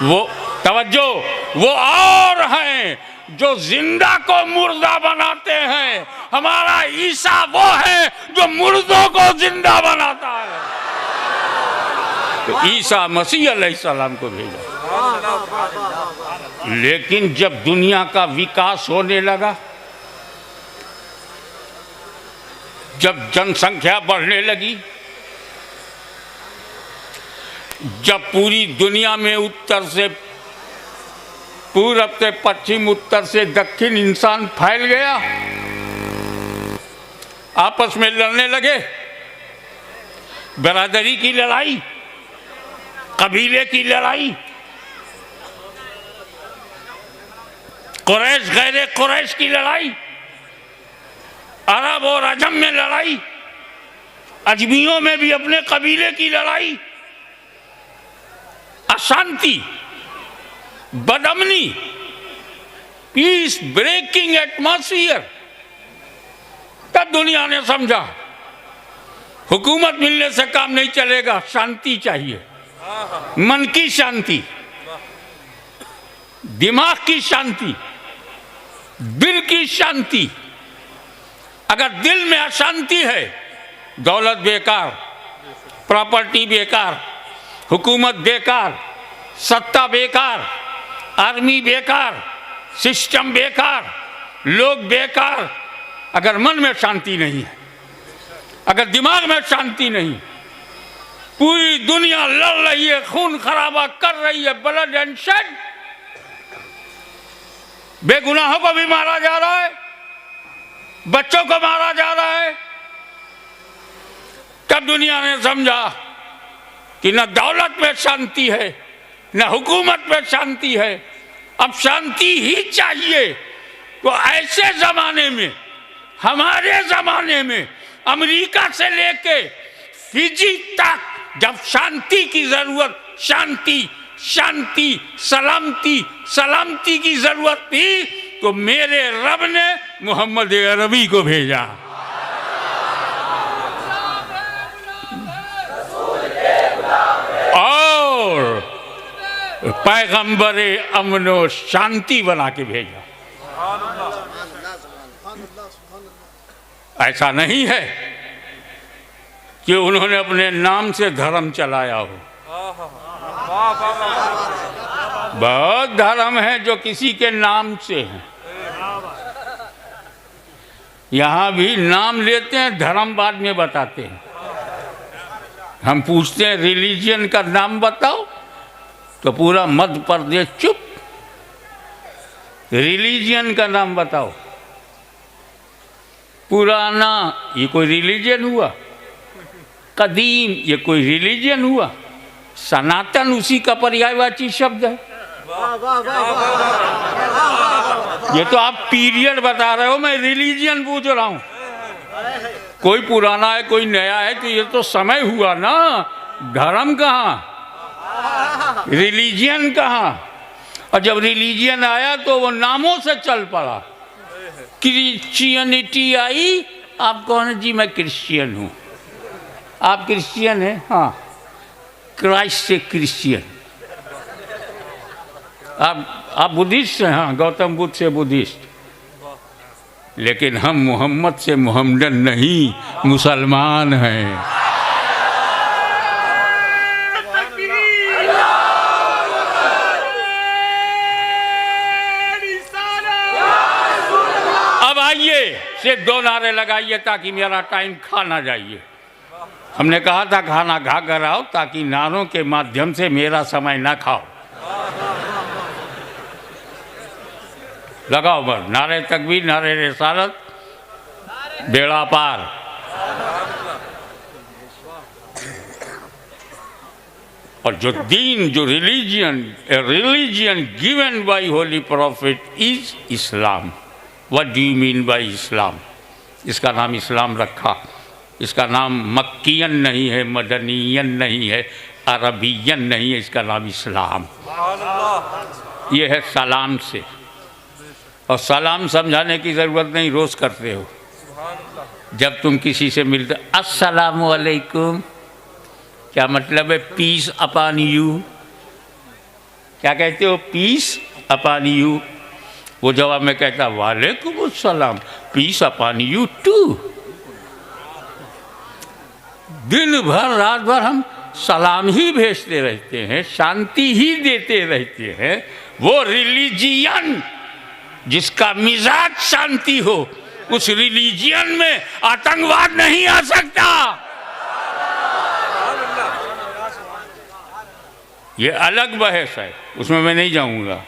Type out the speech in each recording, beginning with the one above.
वो तवज्जो, वो और हैं जो जिंदा को मुर्दा बनाते हैं। हमारा ईसा वो है जो मुर्दों को जिंदा बनाता है। तो ईसा मसीह अलैहिस्सलाम को भेजा। लेकिन जब दुनिया का विकास होने लगा, जब जनसंख्या बढ़ने लगी, जब पूरी दुनिया में उत्तर से पूरब से पश्चिम, उत्तर से दक्षिण इंसान फैल गया, आपस में लड़ने लगे, बरादरी की लड़ाई, कबीले की लड़ाई, कुरैश गैर कुरैश की लड़ाई, अरब और अजम में लड़ाई, अजमियों में भी अपने कबीले की लड़ाई, अशांति, बदअमनी, पीस ब्रेकिंग एटमॉस्फियर। तब दुनिया ने समझा हुकूमत मिलने से काम नहीं चलेगा, शांति चाहिए, मन की शांति, दिमाग की शांति, दिल की शांति। अगर दिल में अशांति है, दौलत बेकार, प्रॉपर्टी बेकार, हुकूमत बेकार, सत्ता बेकार, आर्मी बेकार, सिस्टम बेकार, लोग बेकार। अगर मन में शांति नहीं है, अगर दिमाग में शांति नहीं, पूरी दुनिया लड़ रही है, खून खराबा कर रही है, ब्लड एंड शेड, बेगुनाहों को भी मारा जा रहा है, बच्चों को मारा जा रहा है। तब दुनिया ने समझा कि न दौलत में शांति है, न हुकूमत में शांति है, अब शांति ही चाहिए। तो ऐसे जमाने में, हमारे जमाने में, अमेरिका से लेके फिजी तक जब शांति की जरूरत, शांति शांति सलामती सलामती की जरूरत थी, तो मेरे रब ने मोहम्मद अरबी को भेजा। और पैगंबरे अमनो शांति बना के भेजा। ऐसा नहीं है कि उन्होंने अपने नाम से धर्म चलाया हो। बहुत धर्म है जो किसी के नाम से हैं। यहाँ भी नाम लेते हैं, धर्म बाद में बताते हैं। हम पूछते हैं रिलीजन का नाम बताओ, तो पूरा मध्य प्रदेश चुप। रिलीजन का नाम बताओ। पुराना, ये कोई रिलीजन हुआ? कदीम, ये कोई रिलीजन हुआ? सनातन उसी का पर्यायवाची शब्द है। ये तो आप पीरियड बता रहे हो, मैं रिलीजन पूछ रहा हूँ। कोई पुराना है, कोई नया है, तो ये तो समय हुआ ना। धर्म कहाँ, रिलीजन कहाँ? और जब रिलीजन आया तो वो नामों से चल पड़ा। क्रिश्चियनिटी आई, आप कौन है? जी मैं क्रिश्चियन हूँ। आप क्रिश्चियन हैं? हाँ, क्राइस्ट से क्रिश्चियन। आप बुद्धिस्ट हैं? हाँ, गौतम बुद्ध से बुद्धिस्ट। लेकिन हम मोहम्मद से मोहम्मदन नहीं, मुसलमान हैं। अब आइए सिर्फ 2 नारे लगाइए ताकि मेरा टाइम खा ना जाइए। हमने कहा था खाना खा कर आओ, ताकि नारों के माध्यम से मेरा समय ना खाओ। लगाओ बस, नारे तकबीर, नारे रिसालत, बेड़ा पार। और जो दीन, जो religion, religion given by holy prophet is Islam. What do you mean by Islam? इसका नाम इस्लाम रखा। इसका नाम मक्कियन नहीं है, मदनियन नहीं है, अरबियन नहीं है, इसका नाम इस्लाम। ये है सलाम से, और सलाम समझाने की ज़रूरत नहीं, रोज़ करते हो। जब तुम किसी से मिलते अस्सलामु अलैकुम, क्या मतलब है? Peace upon you. क्या कहते हो? Peace upon you. वो जवाब में कहता वालेकुम अस्सलाम, पीस अपॉन यू टू। दिन भर रात भर हम सलाम ही भेजते रहते हैं, शांति ही देते रहते हैं। वो रिलीजियन जिसका मिजाज शांति हो, उस रिलीजियन में आतंकवाद नहीं आ सकता। ये अलग बहस है, उसमें मैं नहीं जाऊंगा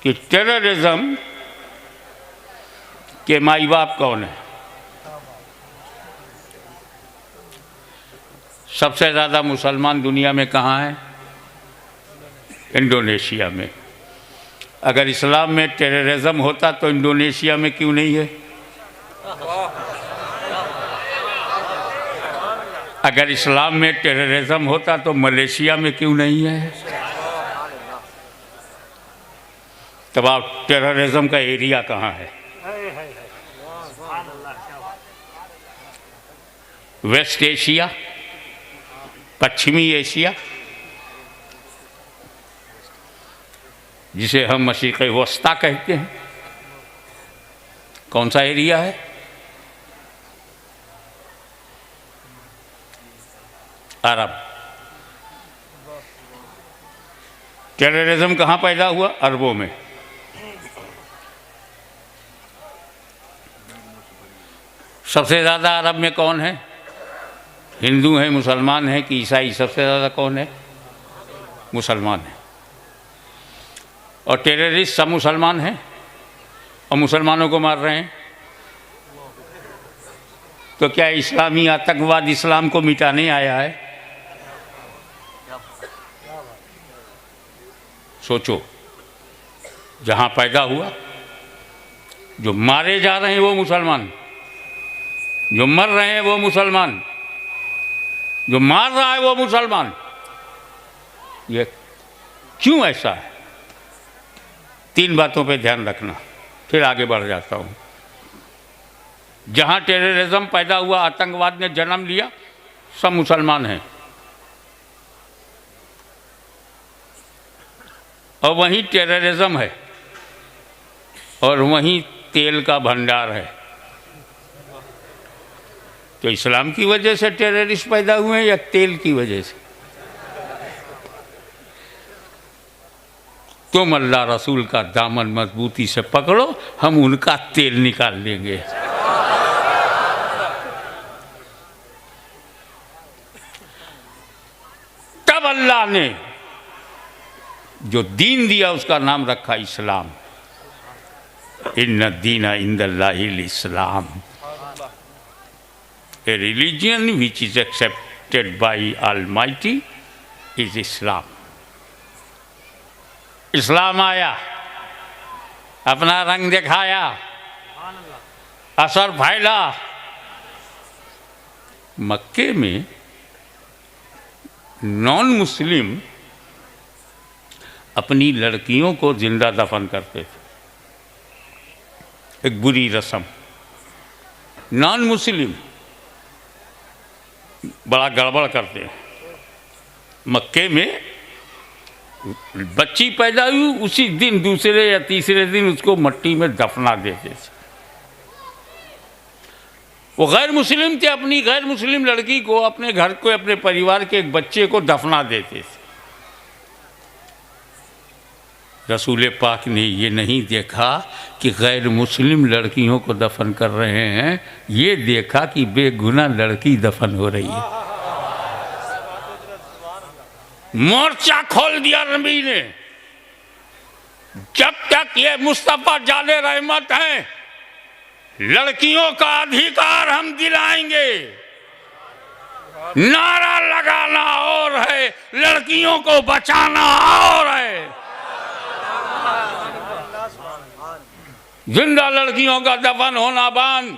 कि टेररिज्म के माई बाप कौन है। सबसे ज़्यादा मुसलमान दुनिया में कहाँ हैं? इंडोनेशिया में। अगर इस्लाम में टेररिज्म होता तो इंडोनेशिया में क्यों नहीं है? अगर इस्लाम में टेररिज्म होता तो मलेशिया में क्यों नहीं है? तब आप टेररिज्म का एरिया कहाँ है? वेस्ट एशिया, पश्चिमी एशिया, जिसे हम मशरिक़ वस्ता कहते हैं, कौन सा एरिया है? अरब। टेररिज्म कहाँ पैदा हुआ? अरबों में। सबसे ज़्यादा अरब में कौन है? हिंदू हैं, मुसलमान हैं कि ईसाई? सबसे ज़्यादा कौन है? मुसलमान है। और टेररिस्ट सब मुसलमान हैं और मुसलमानों को मार रहे हैं। तो क्या इस्लामी आतंकवाद इस्लाम को मिटाने आया है? सोचो, जहाँ पैदा हुआ, जो मारे जा रहे हैं वो मुसलमान, जो मर रहे हैं वो मुसलमान, जो मार रहा है वो मुसलमान। ये क्यों ऐसा है? 3 बातों पे ध्यान रखना, फिर आगे बढ़ जाता हूँ। जहाँ टेररिज्म पैदा हुआ, आतंकवाद ने जन्म लिया, सब मुसलमान हैं। और वहीं टेररिज्म है और वहीं तेल का भंडार है। तो इस्लाम की वजह से टेररिस्ट पैदा हुए हैं या तेल की वजह से? तुम अल्लाह रसूल का दामन मजबूती से पकड़ो, हम उनका तेल निकाल लेंगे। तब अल्लाह ने जो दीन दिया उसका नाम रखा इस्लाम। इन्ना दीना इंदल्लाहिल इस्लाम, a religion which is accepted by Almighty is Islam. इस्लाम आया, अपना रंग दिखाया, असर फैला। मक्के में नॉन मुस्लिम अपनी लड़कियों को जिंदा दफन करते थे, एक बुरी रस्म। नॉन मुस्लिम बड़ा गड़बड़ करते हैं। मक्के में बच्ची पैदा हुई, उसी दिन दूसरे या तीसरे दिन उसको मट्टी में दफना देते थे। वो गैर मुस्लिम थे, अपनी गैर मुस्लिम लड़की को, अपने घर को, अपने परिवार के एक बच्चे को दफना देते थे। रसूल पाक ने ये नहीं देखा कि गैर मुस्लिम लड़कियों को दफन कर रहे हैं, ये देखा कि बेगुनाह लड़की दफन हो रही है। मोर्चा खोल दिया नबी ने, जब तक ये मुस्तफा जाने रहमत हैं, लड़कियों का अधिकार हम दिलाएंगे। नारा लगाना और है, लड़कियों को बचाना और है। जिंदा लड़कियों का दफन होना बंद।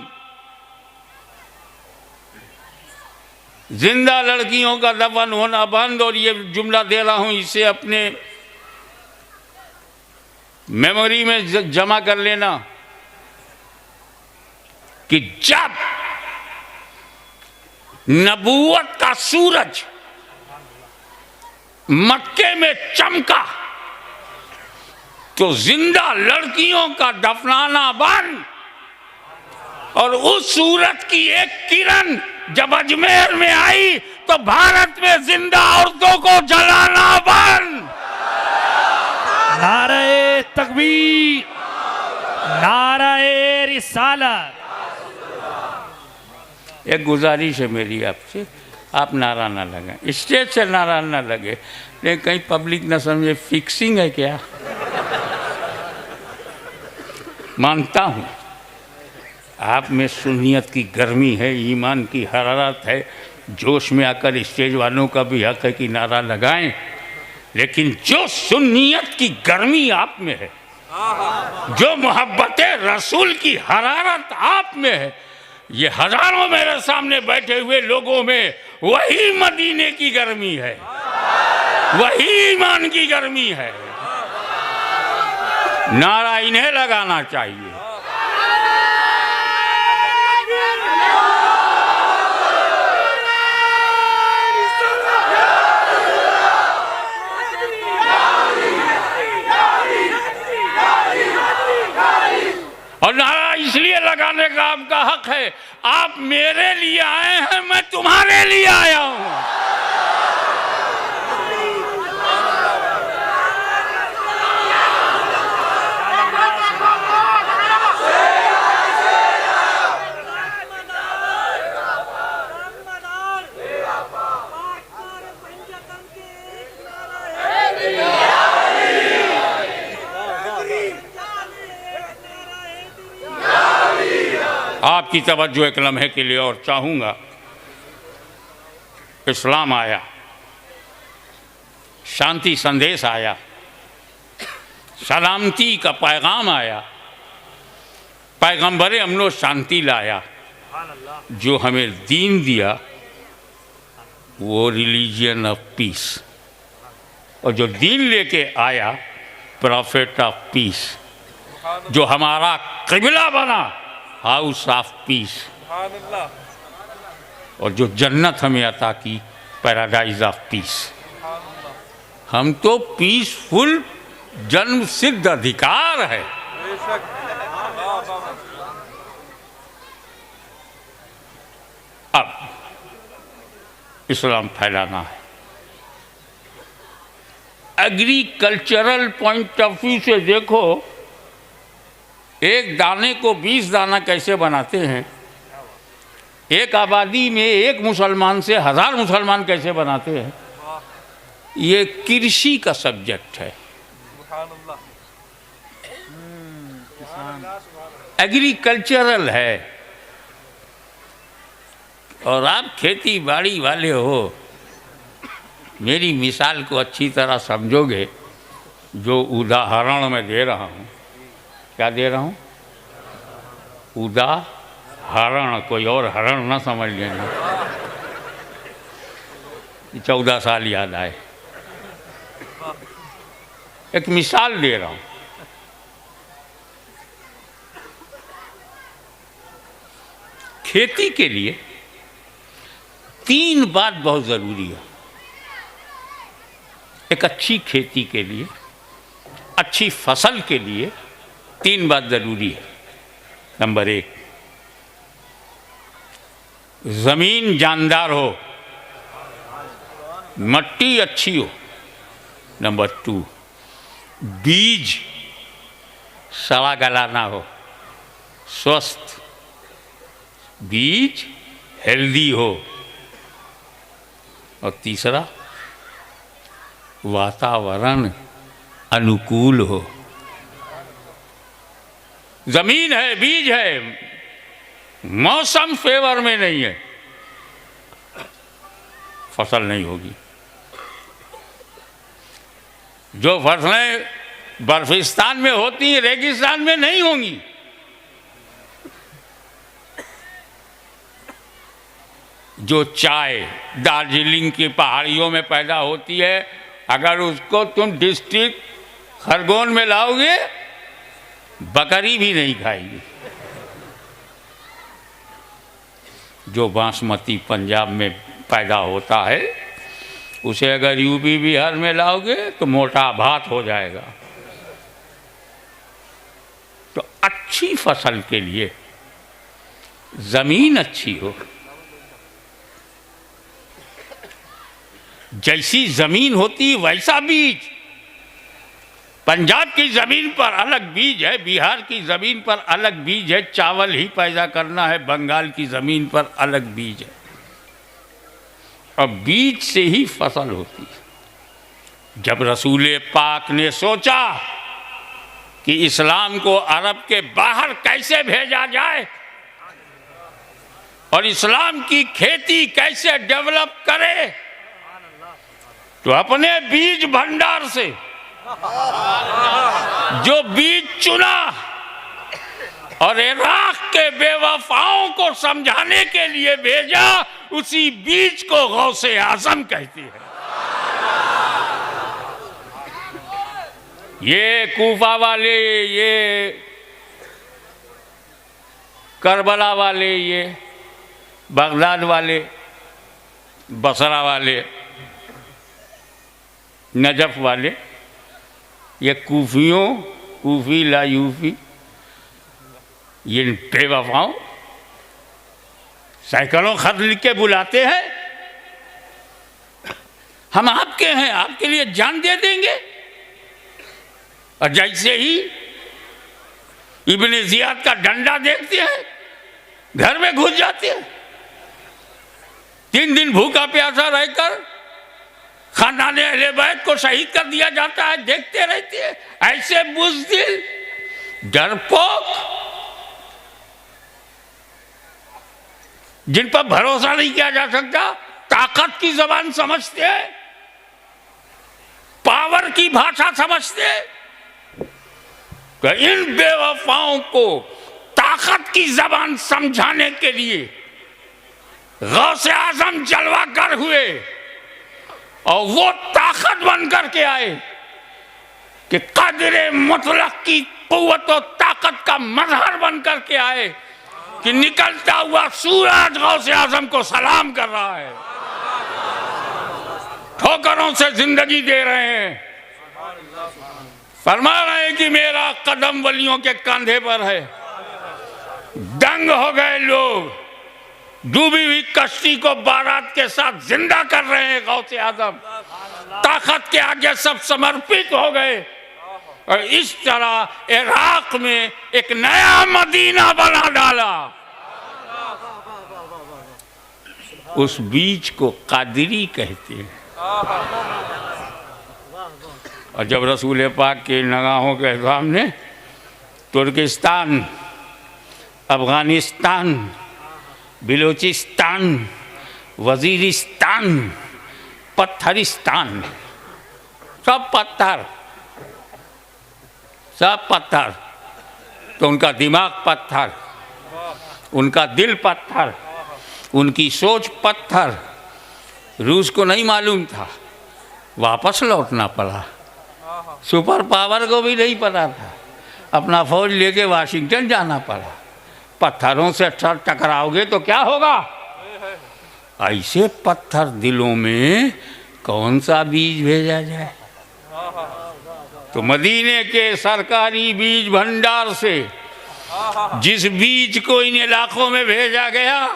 जिंदा लड़कियों का दफन होना बंद। और ये जुमला दे रहा हूं, इसे अपने मेमोरी में जमा कर लेना कि जब नबूवत का सूरज मक्के में चमका तो जिंदा लड़कियों का दफनाना बंद, और उस सूरज की एक किरण जब अजमेर में आई तो भारत में जिंदा औरतों को जलाना बंद। नारे तकबीर, नारे रिसालत। एक गुजारिश है मेरी आपसे, आप नारा ना लगाएं, स्टेज से नारा ना लगे, लेकिन कहीं पब्लिक ना समझे फिक्सिंग है क्या। मानता हूं आप में सुन्नियत की गर्मी है, ईमान की हरारत है, जोश में आकर स्टेज वालों का भी हक है कि नारा लगाएं, लेकिन जो सुन्नियत की गर्मी आप में है, जो मोहब्बत रसूल की हरारत आप में है, ये हजारों मेरे सामने बैठे हुए लोगों में वही मदीने की गर्मी है, वही ईमान की गर्मी है। नारा इन्हें लगाना चाहिए। और नारा इसलिए लगाने का आपका हक है, आप मेरे लिए आए हैं, मैं तुम्हारे लिए आया हूं। आपकी तवज्जो एक लम्हे के लिए और चाहूँगा। इस्लाम आया, शांति संदेश आया, सलामती का पैगाम आया, पैगंबर अमन शांति लाया। जो हमें दीन दिया वो रिलीजियन ऑफ पीस, और जो दीन लेके आया प्रॉफिट ऑफ पीस, जो हमारा क़िबला बना हाउस ऑफ पीस, और जो जन्नत हमें अता की पैराडाइज ऑफ पीस। हम तो पीसफुल जन्म सिद्ध अधिकार है। अब इस्लाम फैलाना है। एग्रीकल्चरल पॉइंट ऑफ व्यू से देखो, एक दाने को 20 दाना कैसे बनाते हैं, एक आबादी में एक मुसलमान से 1000 मुसलमान कैसे बनाते हैं, ये कृषि का सब्जेक्ट है, एग्रीकल्चरल है। और आप खेती बाड़ी वाले हो, मेरी मिसाल को अच्छी तरह समझोगे। जो उदाहरण मैं दे रहा हूँ, क्या दे रहा हूँ, उदाहरण, कोई और हरण ना समझ लेना। 14 साल याद आए। एक मिसाल दे रहा हूँ। खेती के लिए 3 बात बहुत ज़रूरी है। एक अच्छी खेती के लिए, अच्छी फसल के लिए 3 बात ज़रूरी है। नंबर 1, ज़मीन जानदार हो, मिट्टी अच्छी हो। नंबर 2, बीज सड़ा गला ना हो, स्वस्थ बीज, हेल्दी हो। और तीसरा, वातावरण अनुकूल हो। जमीन है, बीज है, मौसम फेवर में नहीं है, फसल नहीं होगी। जो फसलें बर्फिस्तान में होती हैं रेगिस्तान में नहीं होंगी। जो चाय दार्जिलिंग की पहाड़ियों में पैदा होती है, अगर उसको तुम डिस्ट्रिक्ट खरगोन में लाओगे, बकरी भी नहीं खाएगी। जो बासमती पंजाब में पैदा होता है, उसे अगर यूपी बिहार में लाओगे तो मोटा भात हो जाएगा। तो अच्छी फसल के लिए जमीन अच्छी हो, जैसी जमीन होती वैसा बीज। पंजाब की जमीन पर अलग बीज है, बिहार की जमीन पर अलग बीज है, चावल ही पैदा करना है, बंगाल की जमीन पर अलग बीज है। और बीज से ही फसल होती है। जब रसूल पाक ने सोचा कि इस्लाम को अरब के बाहर कैसे भेजा जाए और इस्लाम की खेती कैसे डेवलप करे, तो अपने बीज भंडार से जो बीज चुना और इराक के बेवफाओं को समझाने के लिए भेजा, उसी बीज को गौसे आजम कहती है। ये कूफा वाले, ये करबला वाले, ये बगदाद वाले, बसरा वाले, नजफ वाले, ये कूफी ला यूफी, ये बेवफाओं सैकड़ों खत लिख के बुलाते हैं, हम आपके हैं, आपके लिए जान दे देंगे। और जैसे ही इब्ने जियाद का डंडा देखते हैं, घर में घुस जाते हैं। 3 दिन भूखा प्यासा रहकर खानदान अहले बैत को शहीद कर दिया जाता है, देखते रहते हैं। ऐसे बुज़दिल, डरपोक, जिन पर भरोसा नहीं किया जा सकता, ताकत की जबान समझते हैं, पावर की भाषा समझते हैं। तो इन बेवफाओं को ताकत की जबान समझाने के लिए गौसे आजम जलवा कर हुए और वो ताकत बन करके आए कि कदरे मुतलक की कुव्वत और ताकत का मजहर बन करके आए कि निकलता हुआ सूरज गौसे आजम को सलाम कर रहा है, ठोकरों से जिंदगी दे रहे हैं, फरमा रहे हैं कि मेरा कदम वलियों के कंधे पर है। दंग हो गए लोग, डूबी हुई कश्ती को बारात के साथ जिंदा कर रहे हैं गौसे आजम। ताकत के आगे सब समर्पित हो गए और इस तरह इराक में एक नया मदीना बना डाला। उस बीज को कादरी कहते हैं। और जब रसूल पाक के निगाहों के सामने तुर्किस्तान, अफगानिस्तान, बिलोचिस्तान, वजीरिस्तान, पत्थरिस्तान, सब पत्थर, सब पत्थर, तो उनका दिमाग पत्थर, उनका दिल पत्थर, उनकी सोच पत्थर। रूस को नहीं मालूम था, वापस लौटना पड़ा। सुपर पावर को भी नहीं पता था, अपना फौज लेके वाशिंगटन जाना पड़ा। पत्थरों से टकराओगे तो क्या होगा? ऐसे पत्थर दिलों में कौन सा बीज भेजा जाए? तो मदीने के सरकारी बीज भंडार से जिस बीज को इन इलाकों में भेजा गया,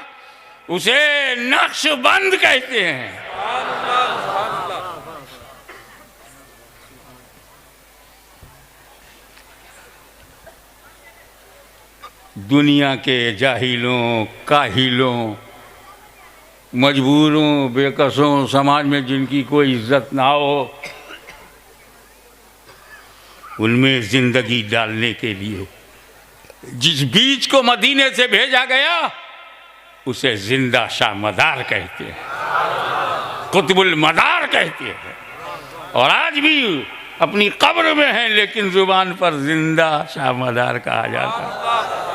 उसे नक्शबंद कहते हैं। दुनिया के जाहिलों, काहिलों, मजबूरों, बेकसों, समाज में जिनकी कोई इज्जत ना हो, उनमें जिंदगी डालने के लिए जिस बीज को मदीने से भेजा गया, उसे जिंदा शाह मदार कहते हैं, कुतुबुल मदार कहते हैं। और आज भी अपनी कब्र में है, लेकिन जुबान पर जिंदा शाह मदार कहा जाता है।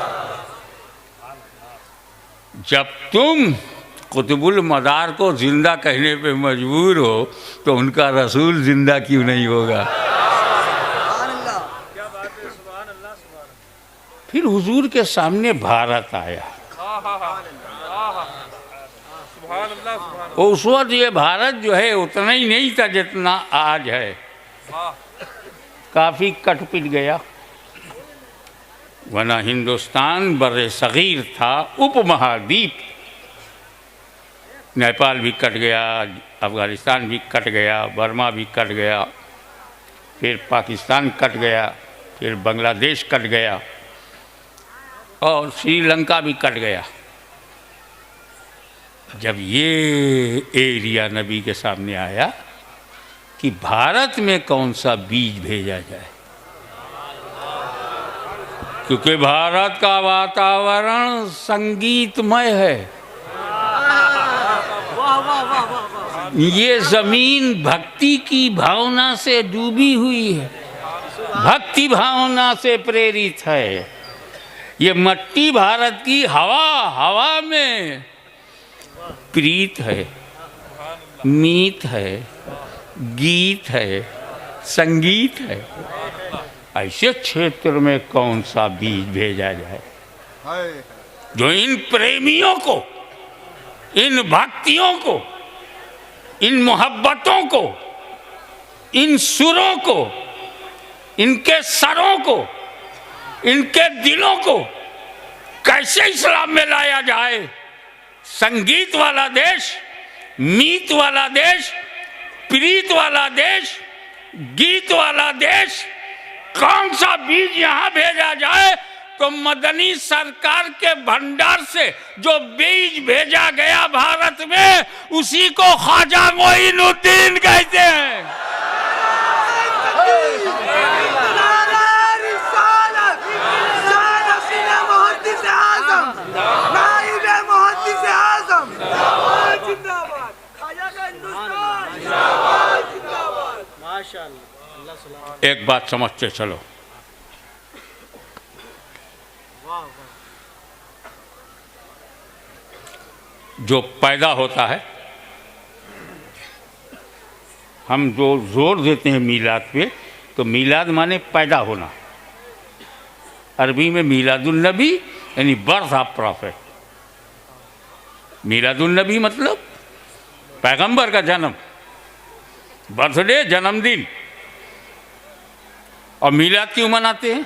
जब तुम कुतुबुल मदार को जिंदा कहने पे मजबूर हो तो उनका रसूल जिंदा क्यों नहीं होगा। फिर हुजूर के सामने भारत आया। उस वक्त ये भारत जो है उतना ही नहीं था जितना आज है, काफ़ी कट पिट गया। वरना हिंदुस्तान बड़े सगीर था, उपमहाद्वीप। नेपाल भी कट गया, अफ़गानिस्तान भी कट गया, बर्मा भी कट गया, फिर पाकिस्तान कट गया, फिर बांग्लादेश कट गया और श्रीलंका भी कट गया। जब ये एरिया नबी के सामने आया कि भारत में कौन सा बीज भेजा जाए, क्योंकि भारत का वातावरण संगीतमय है। ये जमीन भक्ति की भावना से डूबी हुई है, भक्ति भावना से प्रेरित है। ये मट्टी भारत की हवा में प्रीत है, मीत है, गीत है, संगीत है। ऐसे क्षेत्र में कौन सा बीज भेजा जाए जो इन प्रेमियों को, इन भक्तियों को, इन मोहब्बतों को, इन सुरों को, इनके सरों को, इनके दिलों को कैसे इस्लाम में लाया जाए। संगीत वाला देश, मीत वाला देश, प्रीत वाला देश, गीत वाला देश, कौन सा बीज यहाँ भेजा जाए। तो मदनी सरकार के भंडार से जो बीज भेजा गया भारत में, उसी को ख्वाजा मोइनुद्दीन कहते हैं। एक बात समझते चलो, जो पैदा होता है, हम जो जोर देते हैं मीलाद पे, तो मीलाद माने पैदा होना। अरबी में मीलादुन नबी यानी बर्थ ऑफ प्रॉफिट। मीलादुन नबी मतलब पैगंबर का जन्म, बर्थडे, जन्मदिन। और मीलाद क्यों मनाते हैं?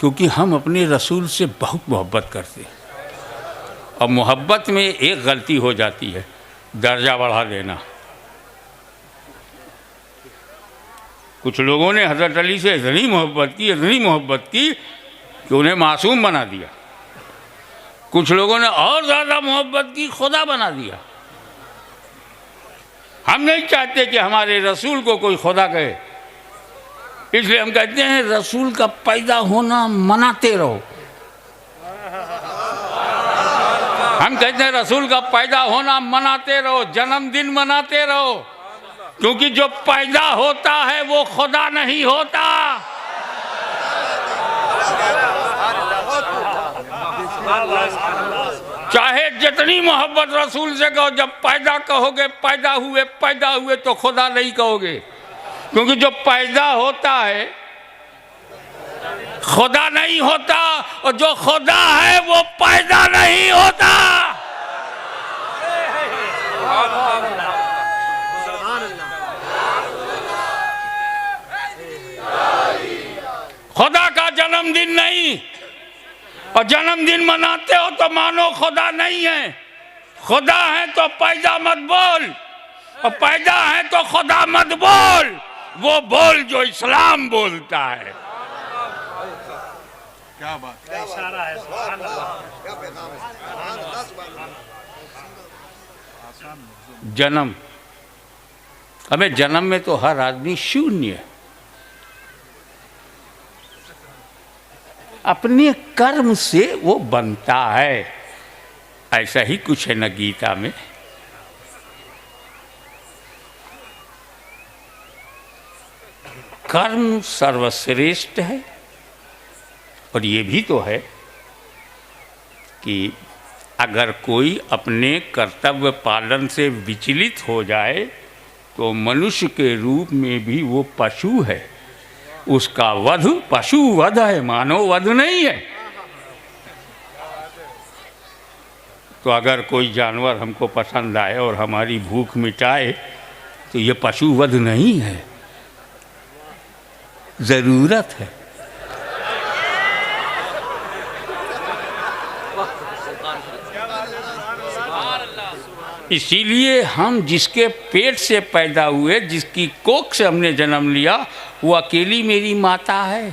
क्योंकि हम अपने रसूल से बहुत मोहब्बत करते हैं। और मोहब्बत में एक गलती हो जाती है, दर्जा बढ़ा देना। कुछ लोगों ने हज़रत अली से इतनी मोहब्बत की कि उन्हें मासूम बना दिया। कुछ लोगों ने और ज़्यादा मोहब्बत की, खुदा बना दिया। हम नहीं चाहते कि हमारे रसूल को कोई खुदा कहे, इसलिए हम कहते हैं रसूल का पैदा होना मनाते रहो। हम कहते हैं रसूल का पैदा होना मनाते रहो, जन्मदिन मनाते रहो, क्योंकि जो पैदा होता है वो खुदा नहीं होता। चाहे जितनी मोहब्बत रसूल से कहो, जब पैदा कहोगे पैदा हुए तो खुदा नहीं कहोगे, क्योंकि जो पैदा होता है खुदा नहीं होता, और जो खुदा है वो पैदा नहीं होता। खुदा का जन्मदिन नहीं, और जन्मदिन मनाते हो तो मानो खुदा नहीं है। खुदा है तो पैदा मत बोल, और पैदा है तो खुदा मत बोल। वो बोल जो इस्लाम बोलता है। क्या बात, क्या इशारा है। जन्म, हमें जन्म में तो हर आदमी शून्य है। अपने कर्म से वो बनता है। ऐसा ही कुछ है न गीता में। कर्म सर्वश्रेष्ठ है, और ये भी तो है कि अगर कोई अपने कर्तव्य पालन से विचलित हो जाए तो मनुष्य के रूप में भी वो पशु है, उसका वध पशु वध है, मानव वध नहीं है। तो अगर कोई जानवर हमको पसंद आए और हमारी भूख मिटाए तो ये पशु वध नहीं है, ज़रूरत है। इसीलिए हम जिसके पेट से पैदा हुए, जिसकी कोख से हमने जन्म लिया, वो अकेली मेरी माता है।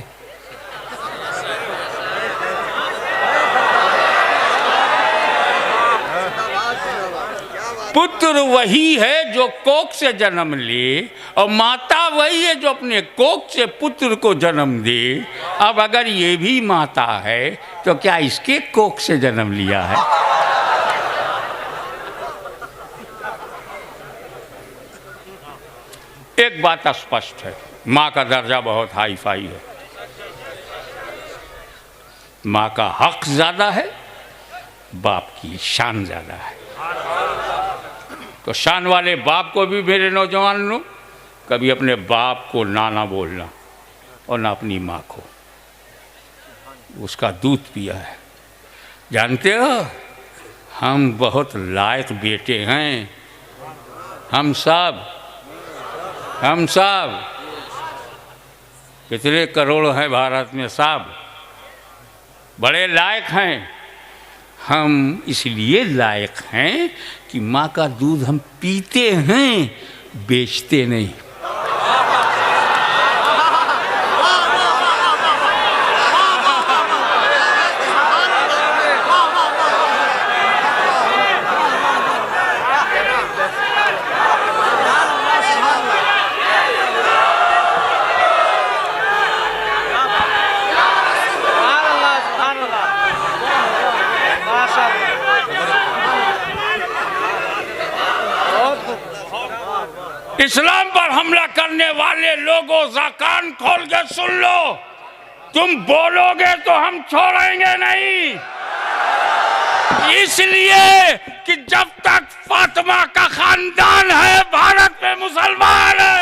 पुत्र वही है जो कोख से जन्म ले और माता वही है जो अपने कोख से पुत्र को जन्म दे। अब अगर ये भी माता है तो क्या इसके कोख से जन्म लिया है? एक बात स्पष्ट है, माँ का दर्जा बहुत हाई फाई है, माँ का हक ज्यादा है, बाप की शान ज्यादा है। तो शान वाले बाप को भी मेरे नौजवान लोग कभी अपने बाप को ना बोलना और ना अपनी माँ को। उसका दूध पिया है। जानते हो हम बहुत लायक बेटे हैं, हम सब कितने करोड़ हैं भारत में, सब बड़े लायक हैं। हम इसलिए लायक हैं कि माँ का दूध हम पीते हैं, बेचते नहीं। इस्लाम पर हमला करने वाले लोगों ज़रा कान खोल के सुन लो, तुम बोलोगे तो हम छोड़ेंगे नहीं। इसलिए कि जब तक फातिमा का खानदान है भारत में मुसलमान है।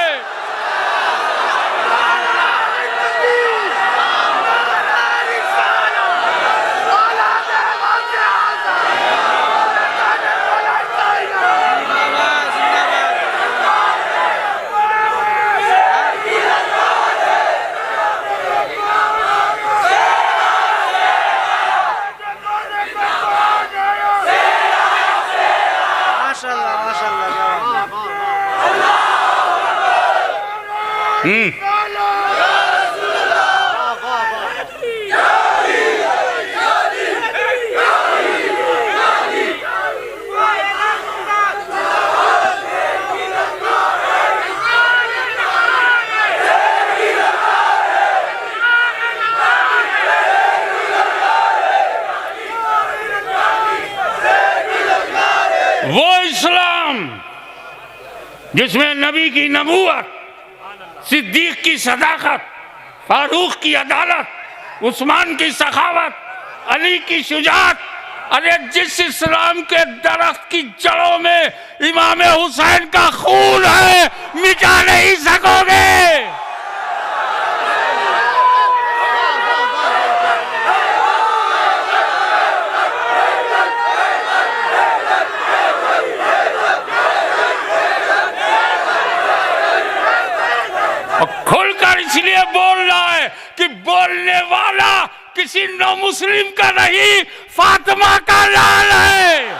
वो इस्लाम जिसमें नबी की नबूवत, सिद्दीक की सदाकत, फारूक की अदालत, उस्मान की सखावत, अली की शुजाअत, अरे जिस इस्लाम के दरख्त की जड़ों में इमाम हुसैन का खून है, मिटा नहीं सकोगे। खुलकर इसलिए बोल रहा है कि बोलने वाला किसी नो मुस्लिम का नहीं, फातिमा का लाल है।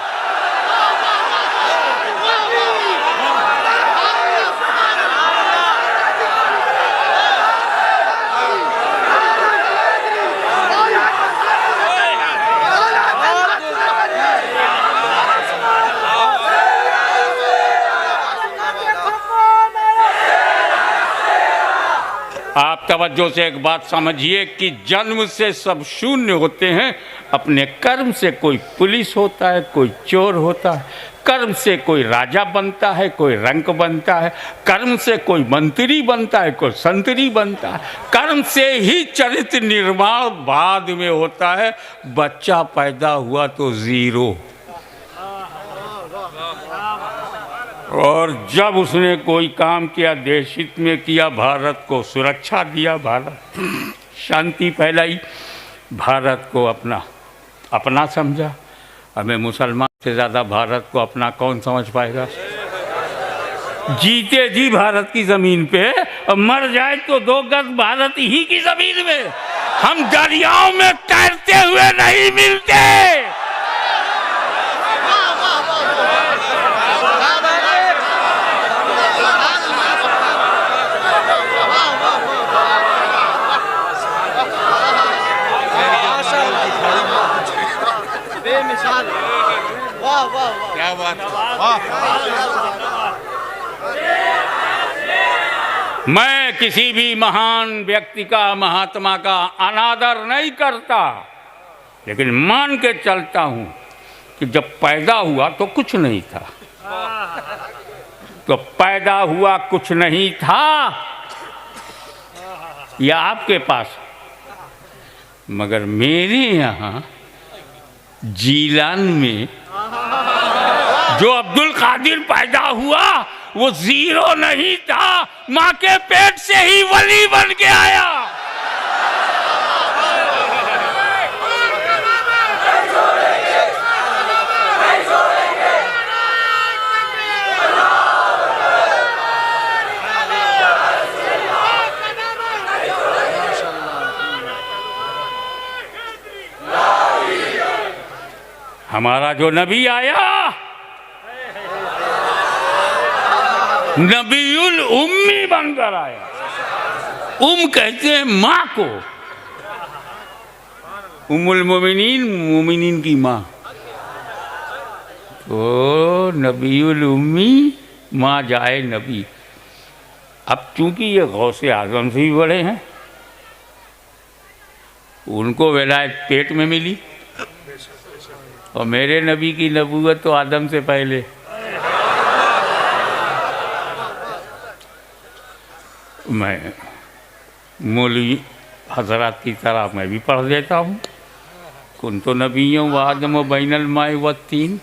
आप तवज्जो से एक बात समझिए कि जन्म से सब शून्य होते हैं। अपने कर्म से कोई पुलिस होता है, कोई चोर होता है, कर्म से कोई राजा बनता है, कोई रंक बनता है, कर्म से कोई मंत्री बनता है, कोई संतरी बनता है, कर्म से ही चरित्र निर्माण बाद में होता है। बच्चा पैदा हुआ तो जीरो, और जब उसने कोई काम किया देश हित में किया, भारत को सुरक्षा दिया, भारत शांति फैलाई, भारत को अपना समझा। हमें मुसलमान से ज़्यादा भारत को अपना कौन समझ पाएगा? जीते जी भारत की ज़मीन पे, और मर जाए तो 2 गज भारत ही की ज़मीन में। हम दरियाओं में तैरते हुए नहीं मिलते। क्या बात, वाह। मैं किसी भी महान व्यक्ति का, महात्मा का अनादर नहीं करता, लेकिन मान के चलता हूँ कि जब पैदा हुआ तो कुछ नहीं था, तो पैदा हुआ कुछ नहीं था, या आपके पास, मगर मेरे यहाँ जीलान में जो अब्दुल कादिर पैदा हुआ वो जीरो नहीं था, माँ के पेट से ही वली बन के आया। हमारा जो नबी आया, नबीउल उम्मी बनकर आया। कहते हैं माँ को, उम्मुल मोमिनीन, मोमिनीन की माँ। तो नबीउल उम्मी, माँ जाए नबी। अब चूंकि ये गौसे आजम से भी बड़े हैं, उनको विलायत पेट में मिली, और मेरे नबी की नबूवत तो आदम से पहले। मैं मौलवी हजरात की तरह मैं भी पढ़ देता हूँ, कुन्तु नबियों व आदम व बैनल माए व तीन,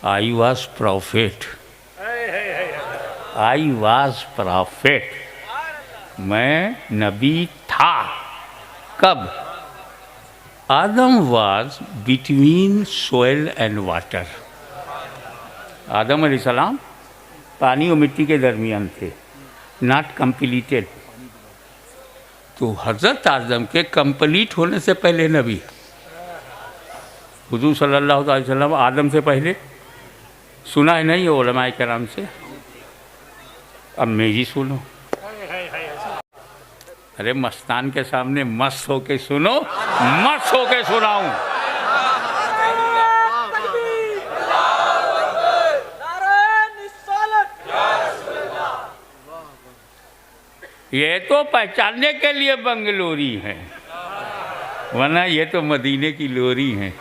I was prophet, I was prophet. मैं नबी था। कब? Adam was between soil and water. Adam अलैहिस्सलाम पानी और मिट्टी के दरमियान थे, नॉट कंप्लीटेड। तो हज़रत आदम के कंप्लीट होने से पहले नबी हुजूर सल्लल्लाहु अलैहि वसल्लम आदम से पहले। सुना है नहीं उलमाए कराम से? अब मेरी सुनो। अरे मस्तान के सामने मस्त होके सुनो, मस्त होके सुनाऊं। ये तो पहचानने के लिए बंगलोरी है, वरना ये तो मदीने की लोरी है।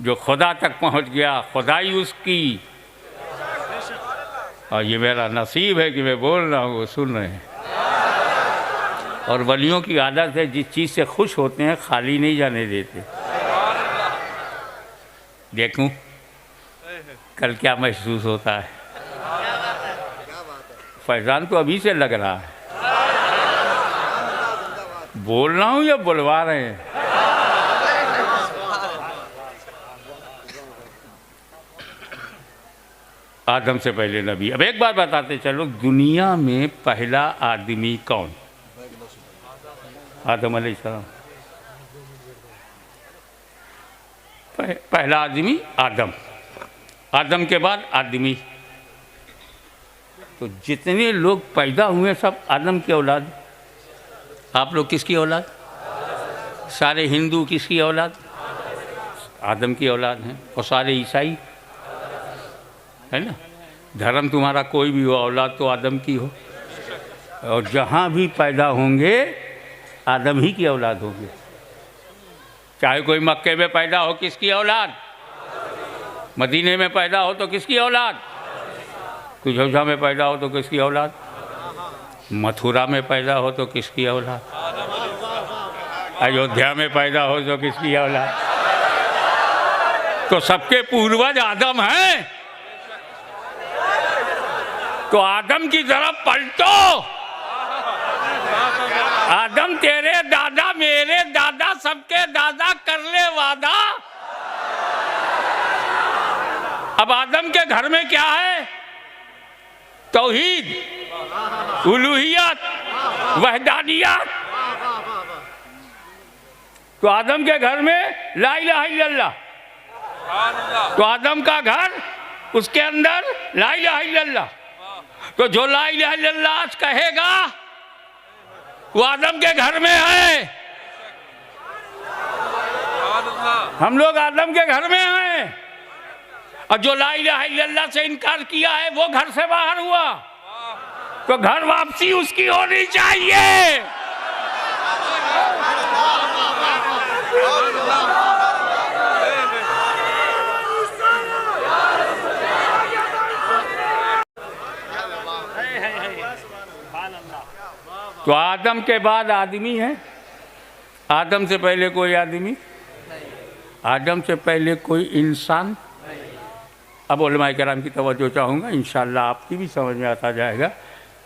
जो खुदा तक पहुंच गया, खुदाई उसकी। और ये मेरा नसीब है कि मैं बोल रहा हूँ, वो सुन रहे हैं। और वलियों की आदत है, जिस चीज़ से खुश होते हैं खाली नहीं जाने देते। देखूं कल क्या महसूस होता है। फैजान तो अभी से लग रहा है। बोल रहा हूँ या बुलवा रहे हैं? आदम से पहले नबी। अब एक बात बताते चलो, दुनिया में पहला आदमी कौन? आदम अलैहिस्सलाम। पहला आदमी आदम, आदम के बाद आदमी। तो जितने लोग पैदा हुए सब आदम की औलाद। आप लोग किसकी औलाद? सारे हिंदू किसकी औलाद? आदम की औलाद हैं, और सारे ईसाई, है ना। धर्म तुम्हारा कोई भी हो, औलाद तो आदम की हो। और जहाँ भी पैदा होंगे आदम ही की औलाद होंगे। चाहे कोई मक्के में पैदा हो, किसकी औलाद? मदीने में पैदा हो तो किसकी औलाद? कुजौजा में पैदा हो तो किसकी औलाद? मथुरा में पैदा हो तो किसकी औलाद? अयोध्या में पैदा हो तो किसकी औलाद? तो सबके पूर्वज आदम हैं। तो आदम की तरफ पलटो। आदम तेरे दादा, मेरे दादा, सबके दादा, कर ले वादा। अब आदम के घर में क्या है? तौहीद, उलूहियत, वहदानियत। तो आदम के घर में ला इलाहा इल्लल्लाह। तो आदम का घर, उसके अंदर ला इलाहा इल्लल्लाह। तो जो ला इलाहा इल्लल्लाह आज कहेगा वो आदम के घर में है। हम लोग आदम के घर में हैं, और जो ला इलाहा इल्लल्लाह से इनकार किया है वो घर से बाहर हुआ। तो घर वापसी उसकी होनी चाहिए। तो आदम के बाद आदमी है। आदम से पहले कोई आदमी, आदम से पहले कोई इंसान। अब उलमाए किराम की तवज्जो चाहूँगा, इंशाअल्लाह आपकी भी समझ में आता जाएगा,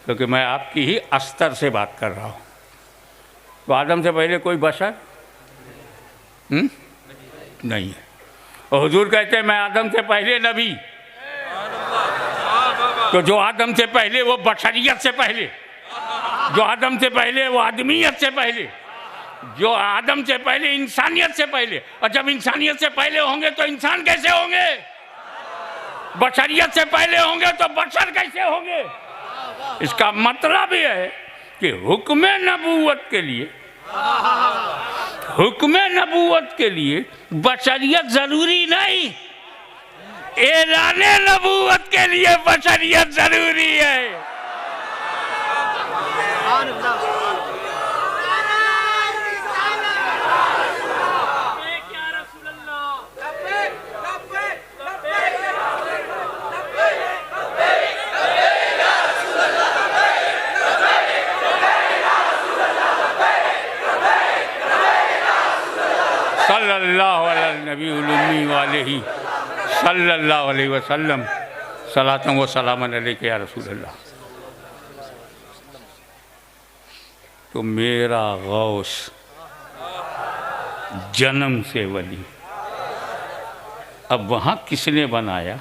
क्योंकि मैं आपकी ही अस्तर से बात कर रहा हूँ। तो आदम से पहले कोई बशर नहीं है। और हुजूर कहते हैं मैं आदम से पहले नबी। तो जो आदम से पहले वो बशरियत से पहले, जो आदम से पहले वो आदमियत से पहले, जो आदम से पहले इंसानियत से पहले। और जब इंसानियत से पहले होंगे तो इंसान कैसे होंगे? बशरियत से पहले होंगे तो बशर कैसे होंगे? इसका मतलब ये है कि हुक्म नबूवत के लिए, हुक्म नबूवत के लिए बशरियत जरूरी नहीं, ऐलाने नबूवत के लिए बशरियत जरूरी है। सल्लल्लाहु अलैहि नबी वालेही सल्लल्लाहु अलैहि वसल्लम सलातम व सलामन अलैका या रसूल अल्लाह। तो मेरा गौस जन्म से वली, अब वहाँ किसने बनाया?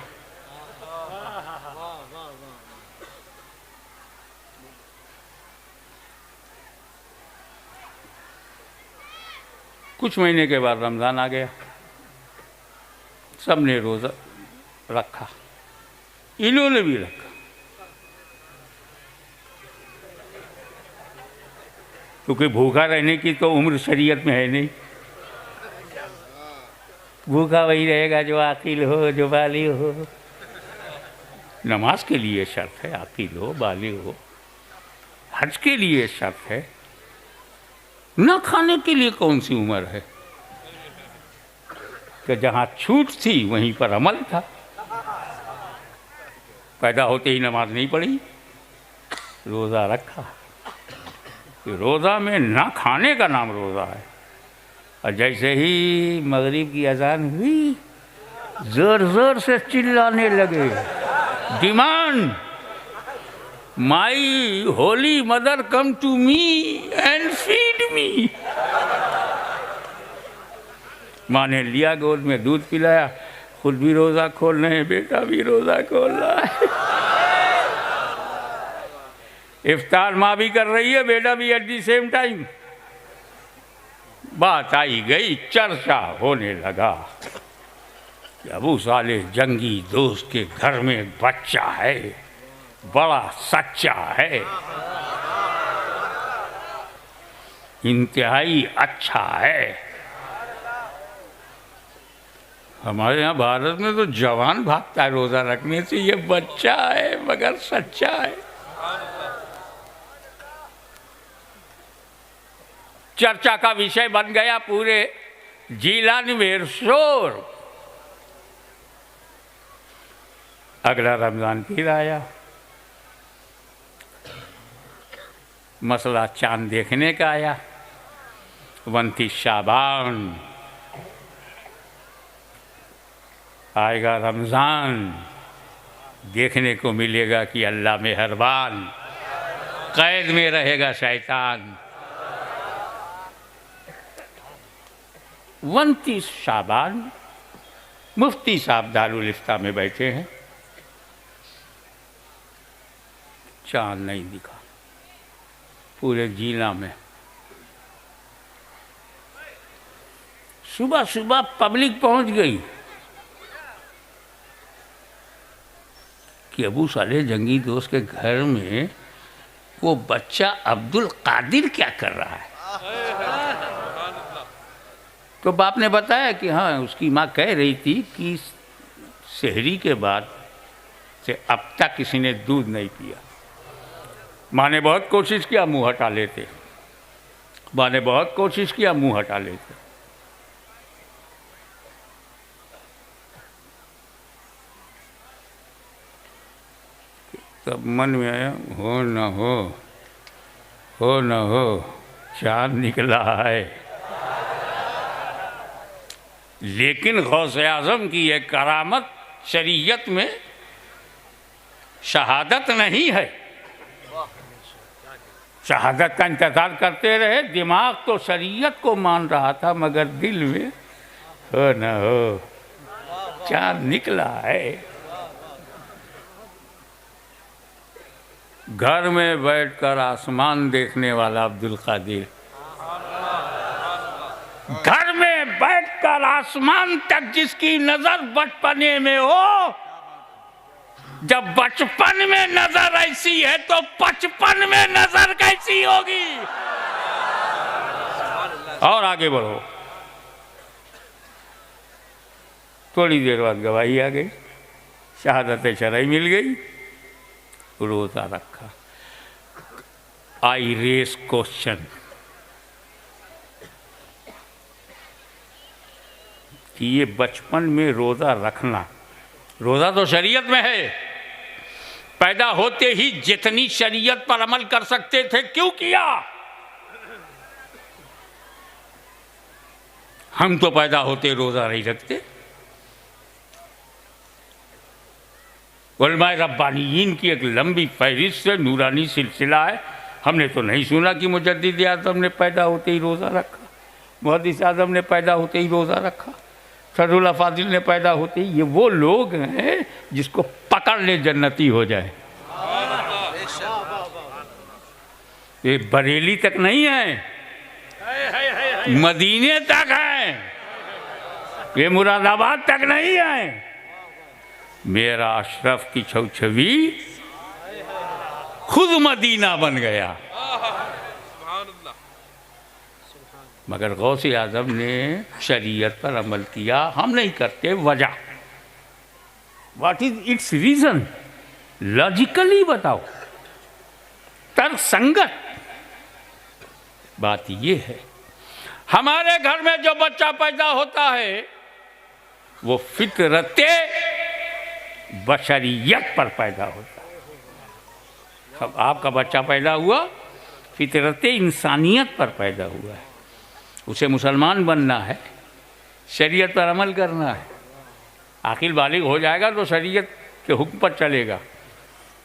कुछ महीने के बाद रमज़ान आ गया, सबने रोज़ा रखा, इन्होंने भी रखा। क्योंकि भूखा रहने की तो उम्र शरीयत में है नहीं। भूखा वही रहेगा जो आकिल हो, जो बालिग हो। नमाज के लिए शर्त है आकिल हो, बालिग हो। हज के लिए शर्त है। न खाने के लिए कौन सी उम्र है? कि जहाँ छूट थी वहीं पर अमल था। पैदा होते ही नमाज नहीं पढ़ी, रोज़ा रखा। रोज़ा में ना खाने का नाम रोज़ा है। और जैसे ही मगरिब की अजान हुई, ज़ोर ज़ोर से चिल्लाने लगे, demand, my holy mother come to me and feed me. माँ ने लिया, गोद में दूध पिलाया, खुद भी रोज़ा खोल रहे हैं, बेटा भी रोज़ा खोल रहा है। इफ्तार माँ भी कर रही है, बेटा भी एट दी सेम टाइम। बात आई गई, चर्चा होने लगा कि अबू सालेह जंगी दोस्त के घर में एक बच्चा है, बड़ा सच्चा है, इंतहाई अच्छा है। हमारे यहाँ भारत में तो जवान भागता है रोज़ा रखने से, ये बच्चा है मगर सच्चा है। चर्चा का विषय बन गया पूरे जीलानी में शोर। अगला रमज़ान फिर आया, मसला चांद देखने का आया। 29 शाबान आएगा रमज़ान, देखने को मिलेगा कि अल्लाह मेहरबान, कैद में रहेगा शैतान। 29 शाबान मुफ्ती साहब दारुल इफ्ता में बैठे हैं, चांद नहीं दिखा पूरे जिला में। सुबह सुबह पब्लिक पहुंच गई कि अबू साले जंगी दोस्त के घर में वो बच्चा अब्दुल कादिर क्या कर रहा है। तो बाप ने बताया कि हाँ, उसकी माँ कह रही थी कि सहरी के बाद से अब तक किसी ने दूध नहीं पिया। माँ ने बहुत कोशिश किया मुंह हटा लेते, माँ ने बहुत कोशिश किया मुंह हटा लेते। तब मन में आया, हो न हो चांद निकला है। लेकिन गौसे आज़म की यह करामत शरीयत में शहादत नहीं है। शहादत का इंतज़ार करते रहे, दिमाग तो शरीयत को मान रहा था मगर दिल में हो न हो चांद निकला है। घर में बैठकर आसमान देखने वाला अब्दुल कादिर, घर में बैठकर आसमान तक जिसकी नजर बचपने में हो, जब बचपन में नजर ऐसी है तो 55 में नजर कैसी होगी। और आगे बढ़ो। थोड़ी देर बाद गवाही आ गई, शहादत शरई मिल गई, रोज़ा रखा। आई रेस क्वेश्चन कि ये बचपन में रोज़ा रखना, रोज़ा तो शरीयत में है, पैदा होते ही जितनी शरीयत पर अमल कर सकते थे क्यों किया। हम तो पैदा होते रोज़ा नहीं रखते। उलमाए रब्बानियीन की एक लंबी फहरिस्त से नूरानी सिलसिला है। हमने तो नहीं सुना कि मुजद्दिद आज़म ने पैदा होते ही रोज़ा रखा, मुहद्दिस आज़म ने पैदा होते ही रोज़ा रखा, सदरुल्लाह फाजिल ने पैदा होते ही। ये वो लोग हैं जिसको पकड़ ले जन्नती हो जाए। ये बरेली तक नहीं है, मदीने तक है, ये मुरादाबाद तक नहीं है। मेरा अशरफ की छवि खुद मदीना बन गया। मगर गौसे आज़म ने शरीयत पर अमल किया, हम नहीं करते। वजह what is it's reason, logically बताओ, तर्क संगत बात ये है। हमारे घर में जो बच्चा पैदा होता है वो फितरते बशरियत पर पैदा होता है। अब आपका बच्चा पैदा हुआ फितरते इंसानियत पर पैदा हुआ है, उसे मुसलमान बनना है, शरीयत पर अमल करना है। आखिर बालिग हो जाएगा तो शरीयत के हुक्म पर चलेगा।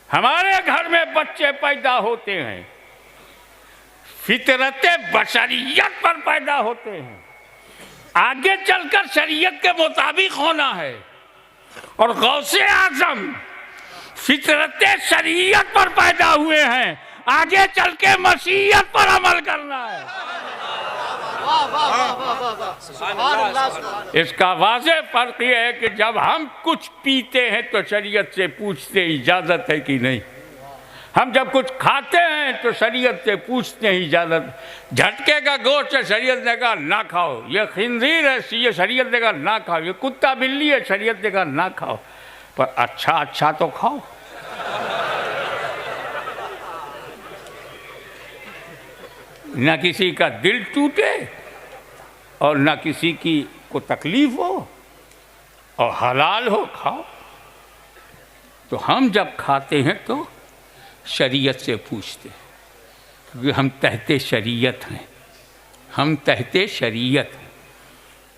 हमारे घर में बच्चे पैदा होते हैं फितरते बशरियत पर पैदा होते हैं, आगे चलकर शरीयत के मुताबिक होना है। और गौसे आज़म फितरते शरीयत पर पैदा हुए हैं, आगे चल के मसीहत पर अमल करना है। इसका वाज़ेह फर्क यह है कि जब हम कुछ पीते हैं तो शरीयत से पूछते इजाज़त है कि नहीं। हम जब कुछ खाते हैं तो शरीयत से पूछते हैं इजाज़त। झटके का गोश्त है, शरीयत ने कहा ना खाओ। ये खिंजीर है, ये शरीयत ने कहा ना खाओ। ये कुत्ता बिल्ली है, शरीयत ने कहा ना खाओ। पर अच्छा अच्छा तो खाओ। ना किसी का दिल टूटे और ना किसी की को तकलीफ हो और हलाल हो, खाओ। तो हम जब खाते हैं तो शरीयत से पूछते हैं, क्योंकि हम तहते शरीयत हैं, हम तहते शरीयत हैं।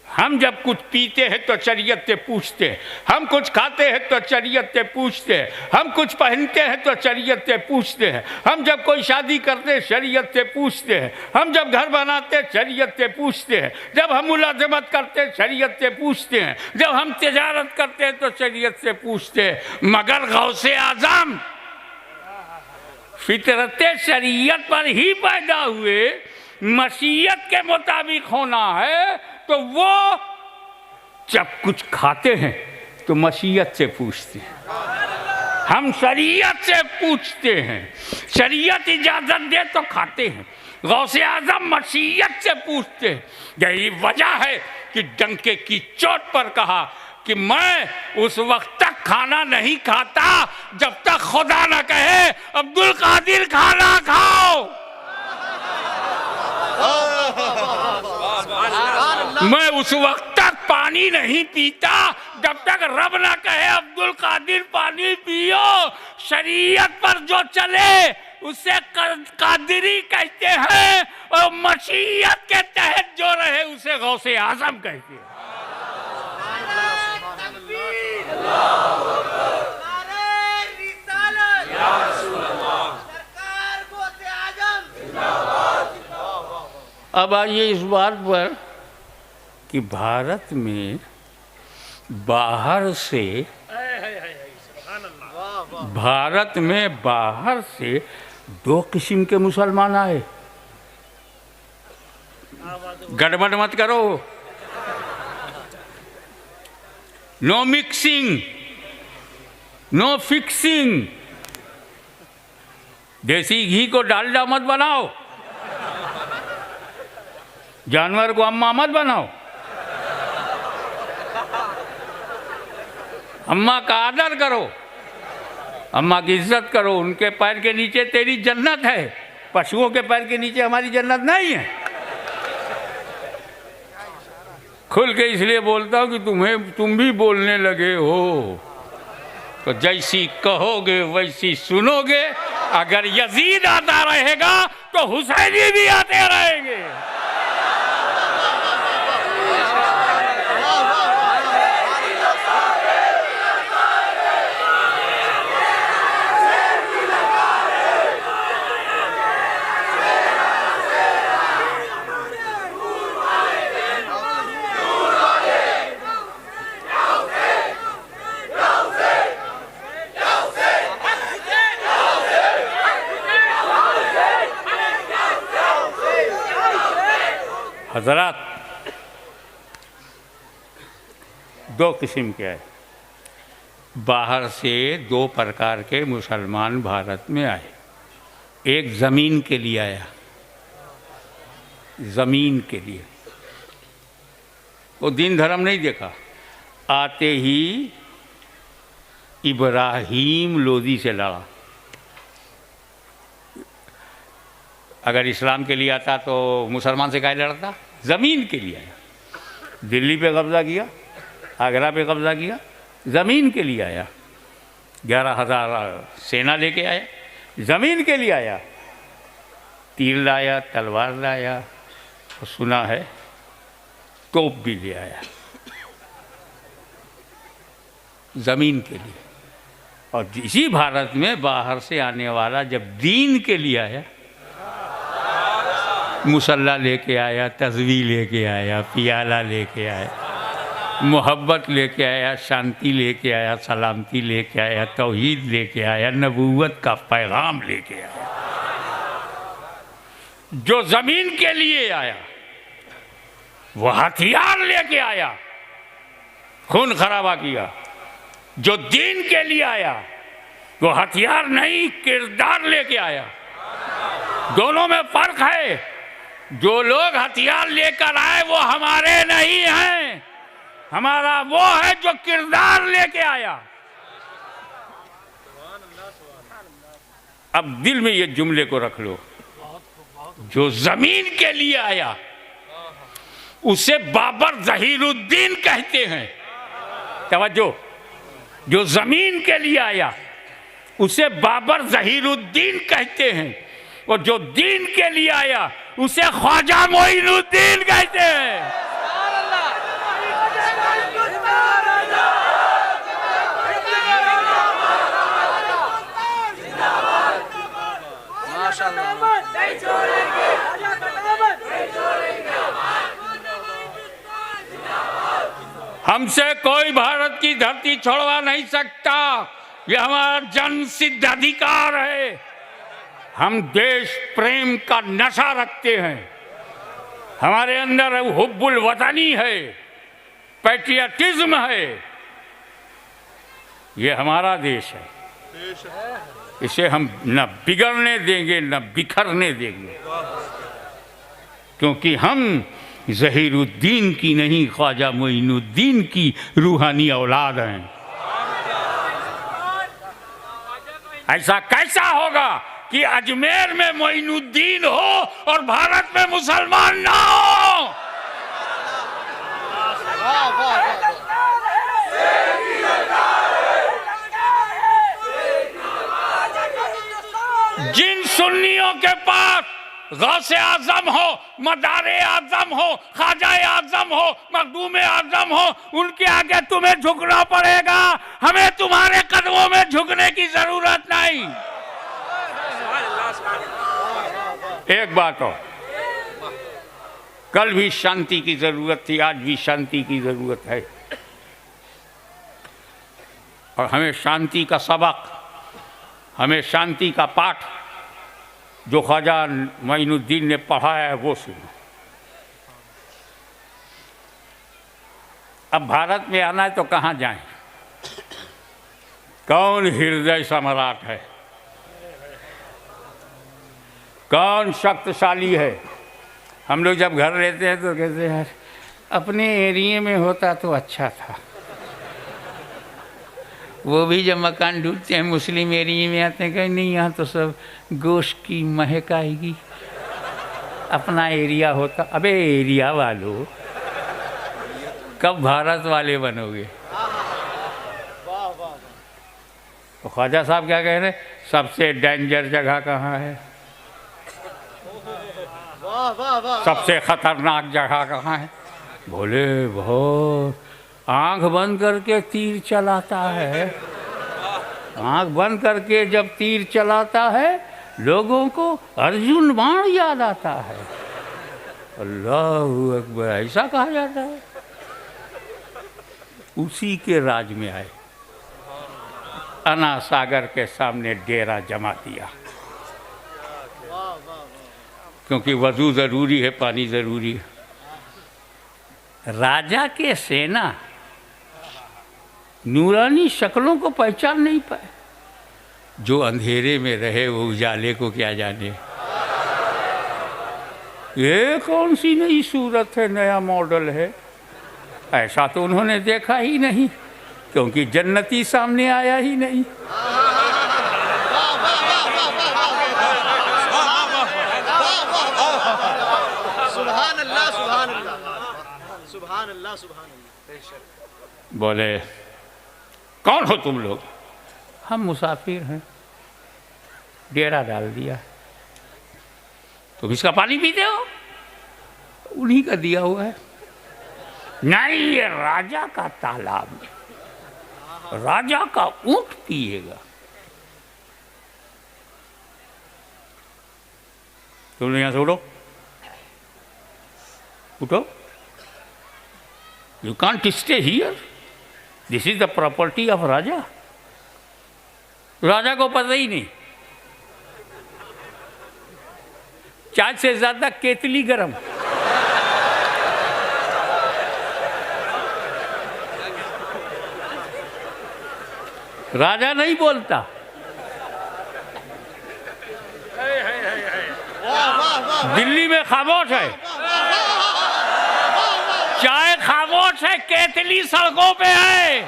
हम जब कुछ पीते हैं तो शरीयत से पूछते हैं, हम कुछ खाते हैं तो शरीयत से पूछते हैं, हम कुछ पहनते हैं तो शरीयत से पूछते हैं, हम जब कोई शादी करते हैं शरीयत से पूछते हैं, हम जब घर बनाते हैं शरीयत से पूछते हैं, जब हम मुलाजमत करते हैं शरीयत से पूछते हैं, जब हम तिजारत करते हैं तो शरीयत से पूछते हैं। मगर गौसे आज़म फितरत शरीयत पर ही पैदा हुए, मशीयत के मुताबिक होना है, तो वो जब कुछ खाते हैं तो मशीयत से पूछते हैं। हम शरीयत से पूछते हैं, शरीयत इजाज़त दे तो खाते हैं। गौसे आज़म मशीयत से पूछते हैं। यही वजह है कि डंके की चोट पर कहा कि मैं उस वक्त तक खाना नहीं खाता जब तक खुदा न कहे अब्दुल कादिर खाना खाओ। मैं उस वक्त तक पानी नहीं पीता जब तक रब ना कहे अब्दुल कादिर पानी पियो। शरीयत पर जो चले उसे कादिरी कहते हैं और मशीयत के तहत जो रहे उसे गौसे आज़म कहते हैं। अब आइए इस बात पर कि भारत में बाहर से दो किस्म के मुसलमान आए। गड़बड़ मत करो। No mixing, no fixing. देसी घी को डालडा मत बनाओ, जानवर को अम्मा मत बनाओ। अम्मा का आदर करो, अम्मा की इज्जत करो। उनके पैर के नीचे तेरी जन्नत है, पशुओं के पैर के नीचे हमारी जन्नत नहीं है। खुल के इसलिए बोलता हूँ कि तुम भी बोलने लगे हो, तो जैसी कहोगे वैसी सुनोगे। अगर यजीद आता रहेगा तो हुसैनी भी आते रहेंगे। हजरात, दो किस्म के आए। बाहर से दो प्रकार के मुसलमान भारत में आए। एक ज़मीन के लिए आया, ज़मीन के लिए। वो दीन धर्म नहीं देखा। आते ही इब्राहिम लोदी से लड़ा। अगर इस्लाम के लिए आता तो मुसलमान से काहे लड़ता? ज़मीन के लिए आया। दिल्ली पे कब्ज़ा किया, आगरा पे कब्ज़ा किया, ज़मीन के लिए आया। 11,000 सेना लेके आया, ज़मीन के लिए आया। तीर लाया, तलवार लाया, और सुना है तोप भी ले आया, ज़मीन के लिए। और इसी भारत में बाहर से आने वाला जब दीन के लिए आया, मुसल्ला लेके आया, तस्वीर लेके आया, पियाला लेके आया, मोहब्बत लेके आया, शांति लेके आया, सलामती लेके आया, तौहीद लेके आया, नबूवत का पैगाम लेके आया। जो ज़मीन के लिए आया वो हथियार लेके आया, खून खराबा किया। जो दीन के लिए आया वो हथियार नहीं, किरदार लेके आया। दोनों में फर्क है। जो लोग हथियार लेकर आए वो हमारे नहीं हैं, हमारा वो है जो किरदार लेके आया। अब दिल में ये जुमले को रख लो, जो जमीन के लिए आया उसे बाबर जहीरुद्दीन कहते हैं। तवज्जो, जो जमीन के लिए आया उसे बाबर जहीरुद्दीन कहते हैं, और जो दीन के लिए आया उसे ख्वाजा मोइनुद्दीन कहते हैं। हमसे कोई भारत की धरती छोड़वा नहीं सकता, यह हमारा जन्म सिद्ध अधिकार है। हम देश प्रेम का नशा रखते हैं, हमारे अंदर हुब्बुल वतनी है, पैट्रियटिज्म है। ये हमारा देश है, इसे हम न बिगड़ने देंगे न बिखरने देंगे, क्योंकि हम ज़हीरुद्दीन की नहीं, ख्वाजा मोइनुद्दीन की रूहानी औलाद हैं। ऐसा कैसा होगा कि अजमेर में मोइनुद्दीन हो और भारत में मुसलमान ना हो? जिन सुन्नियों के पास गौसे आजम हो, मदारे आजम हो, ख्वाजा आजम हो, मखदूम आजम हो, उनके आगे तुम्हें झुकना पड़ेगा। हमें तुम्हारे कदमों में झुकने की जरूरत नहीं। एक बात हो, कल भी शांति की जरूरत थी, आज भी शांति की जरूरत है, और हमें शांति का सबक, हमें शांति का पाठ जो ख्वाजा मोइनुद्दीन ने पढ़ाया है वो सुनो। अब भारत में आना है तो कहाँ जाएं? कौन हृदय सम्राट है, कौन शक्तिशाली है? हम लोग जब घर रहते हैं तो कहते हैं यार अपने एरिया में होता तो अच्छा था। वो भी जब मकान ढूंढते हैं मुस्लिम एरिया में आते हैं, कहीं नहीं यहाँ तो सब गोश्त की महक आएगी, अपना एरिया होता। अबे एरिया वालों, कब भारत वाले बनोगे? तो ख्वाजा साहब क्या कह रहे, सबसे डेंजर जगह कहाँ है, सबसे खतरनाक जगह कहाँ है? बोले बहुत, आंख बंद करके तीर चलाता है। आंख बंद करके जब तीर चलाता है लोगों को अर्जुन बाण याद आता है। अल्लाहू अकबर, ऐसा कहा जाता है। उसी के राज में आए, अना सागर के सामने डेरा जमा दिया, क्योंकि वजू जरूरी है, पानी जरूरी है। राजा के सेना नूरानी शक्लों को पहचान नहीं पाए। जो अंधेरे में रहे वो उजाले को क्या जाने। ये कौन सी नई सूरत है, नया मॉडल है? ऐसा तो उन्होंने देखा ही नहीं, क्योंकि जन्नती सामने आया ही नहीं। सुभान अल्लाह, सुभान अल्लाह, सुभान अल्लाह, सुभान अल्लाह। बोले कौन हो तुम लोग? हम मुसाफिर हैं, डेरा डाल दिया। तुम इसका पानी पीते हो? उन्हीं का दिया हुआ है। नहीं, ये राजा का तालाब है, राजा का ऊंट पिएगा। तुम यहां से उठो, उठो। You can't stay here, this is the property of raja. राजा को पता ही नहीं, चाय से ज्यादा केतली गरम। राजा नहीं बोलता, दिल्ली में खामोश है, चाय खामोश है, केतली सड़कों पे है।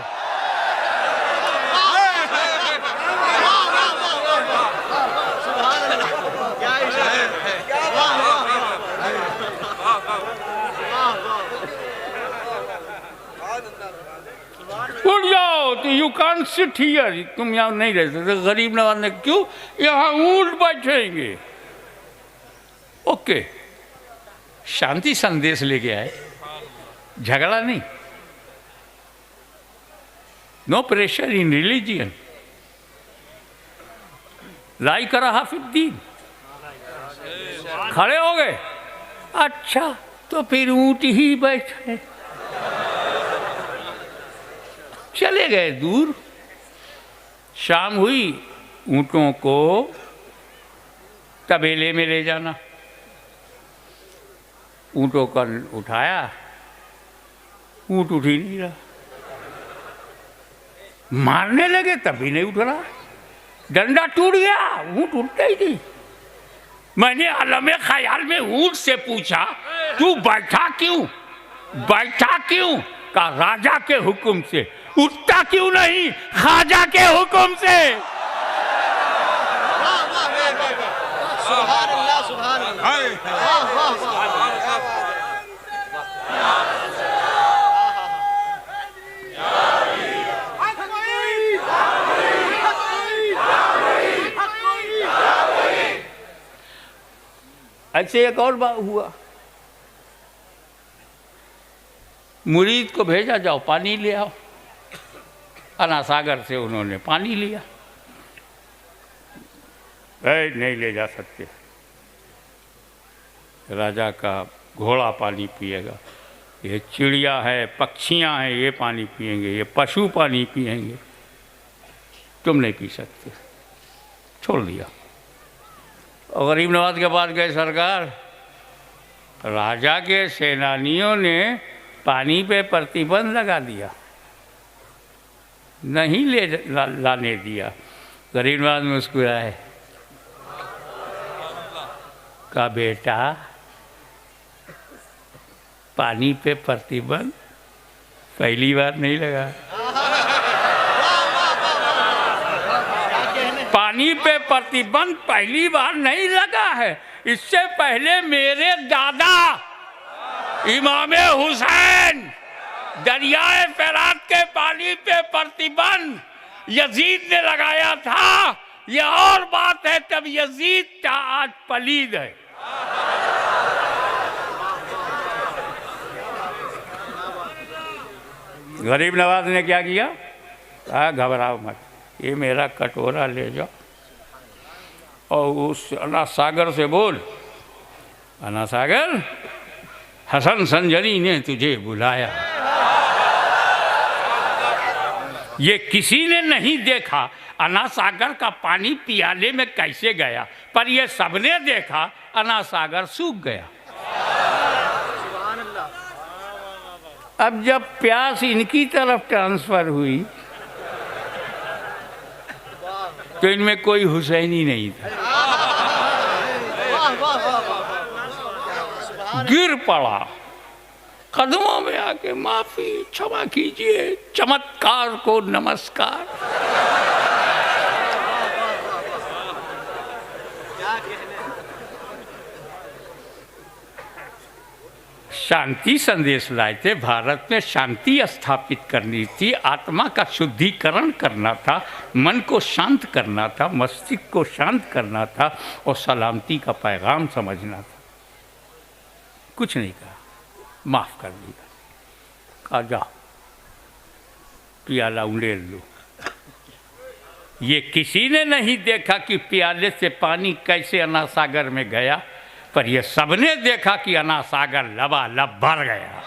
क्या इशारा है। उठ जाओ, तो यू कांट सिट हियर, तुम यहाँ नहीं रह सकते। गरीब नवाज ने क्यों, यहाँ ऊंट बैठेंगे। ओके, शांति संदेश लेके आए, झगड़ा नहीं। No pressure in religion. लाई करा हाफिजुद्दीन, खड़े हो गए। अच्छा, तो फिर ऊंट ही बैठे, चले गए दूर। शाम हुई, ऊँटों को तबेले में ले जाना। ऊँटों का उठाया, ऊँट उठ ही नहीं रहा। मारने लगे तब भी नहीं उठ रहा, डंडा टूट गया, ऊँट उठता ही नहीं। मैंने आलमे ख्याल में ऊँट से पूछा, तू बैठा क्यों, बैठा क्यों? का राजा के हुक्म से। उठता क्यों नहीं? ख्वाजा के हुक्म से। सुभान अल्लाह, सुभान अल्लाह। ऐसे एक और बात हुआ, मुरीद को भेजा, जाओ पानी ले आओ। अनासागर से उन्होंने पानी लिया। नहीं ले जा सकते, राजा का घोड़ा पानी पिएगा, ये चिड़िया है, पक्षियां हैं, ये पानी पिएंगे, ये पशु पानी पिएंगे, तुम नहीं पी सकते। छोड़ दिया। और गरीब नवाज के पास गए, सरकार राजा के सेनानियों ने पानी पे प्रतिबंध लगा दिया, नहीं लाने दिया। गरीब नवाज मुस्कुराए, का बेटा पानी पे प्रतिबंध पहली बार नहीं लगा। पानी पे प्रतिबंध पहली बार नहीं लगा है, इससे पहले मेरे दादा इमाम हुसैन दरियाए फरात के पानी पे प्रतिबंध यजीद ने लगाया था। यह और बात है, तब यजीद का आज पलीद है। गरीब नवाज ने क्या किया? कहा घबराओ मत, ये मेरा कटोरा ले जाओ और उस अना सागर से बोल, अना सागर हसन संजरी ने तुझे बुलाया। ये किसी ने नहीं देखा अना सागर का पानी पियाले में कैसे गया, पर ये सबने देखा अना सागर सूख गया। अब जब प्यास इनकी तरफ ट्रांसफर हुई तो इनमें कोई हुसैनी नहीं था, गिर पड़ा कदमों में आके, माफी क्षमा कीजिए, चमत्कार को नमस्कार। शांति संदेश लाए थे, भारत में शांति स्थापित करनी थी, आत्मा का शुद्धिकरण करना था, मन को शांत करना था, मस्तिष्क को शांत करना था और सलामती का पैगाम समझना था। कुछ नहीं कहा, माफ कर दिया, कहा जाओ प्याला उंडेल लो। ये किसी ने नहीं देखा कि प्याले से पानी कैसे अना सागर में गया, पर ये सबने देखा कि अना सागर लबालब भर गया।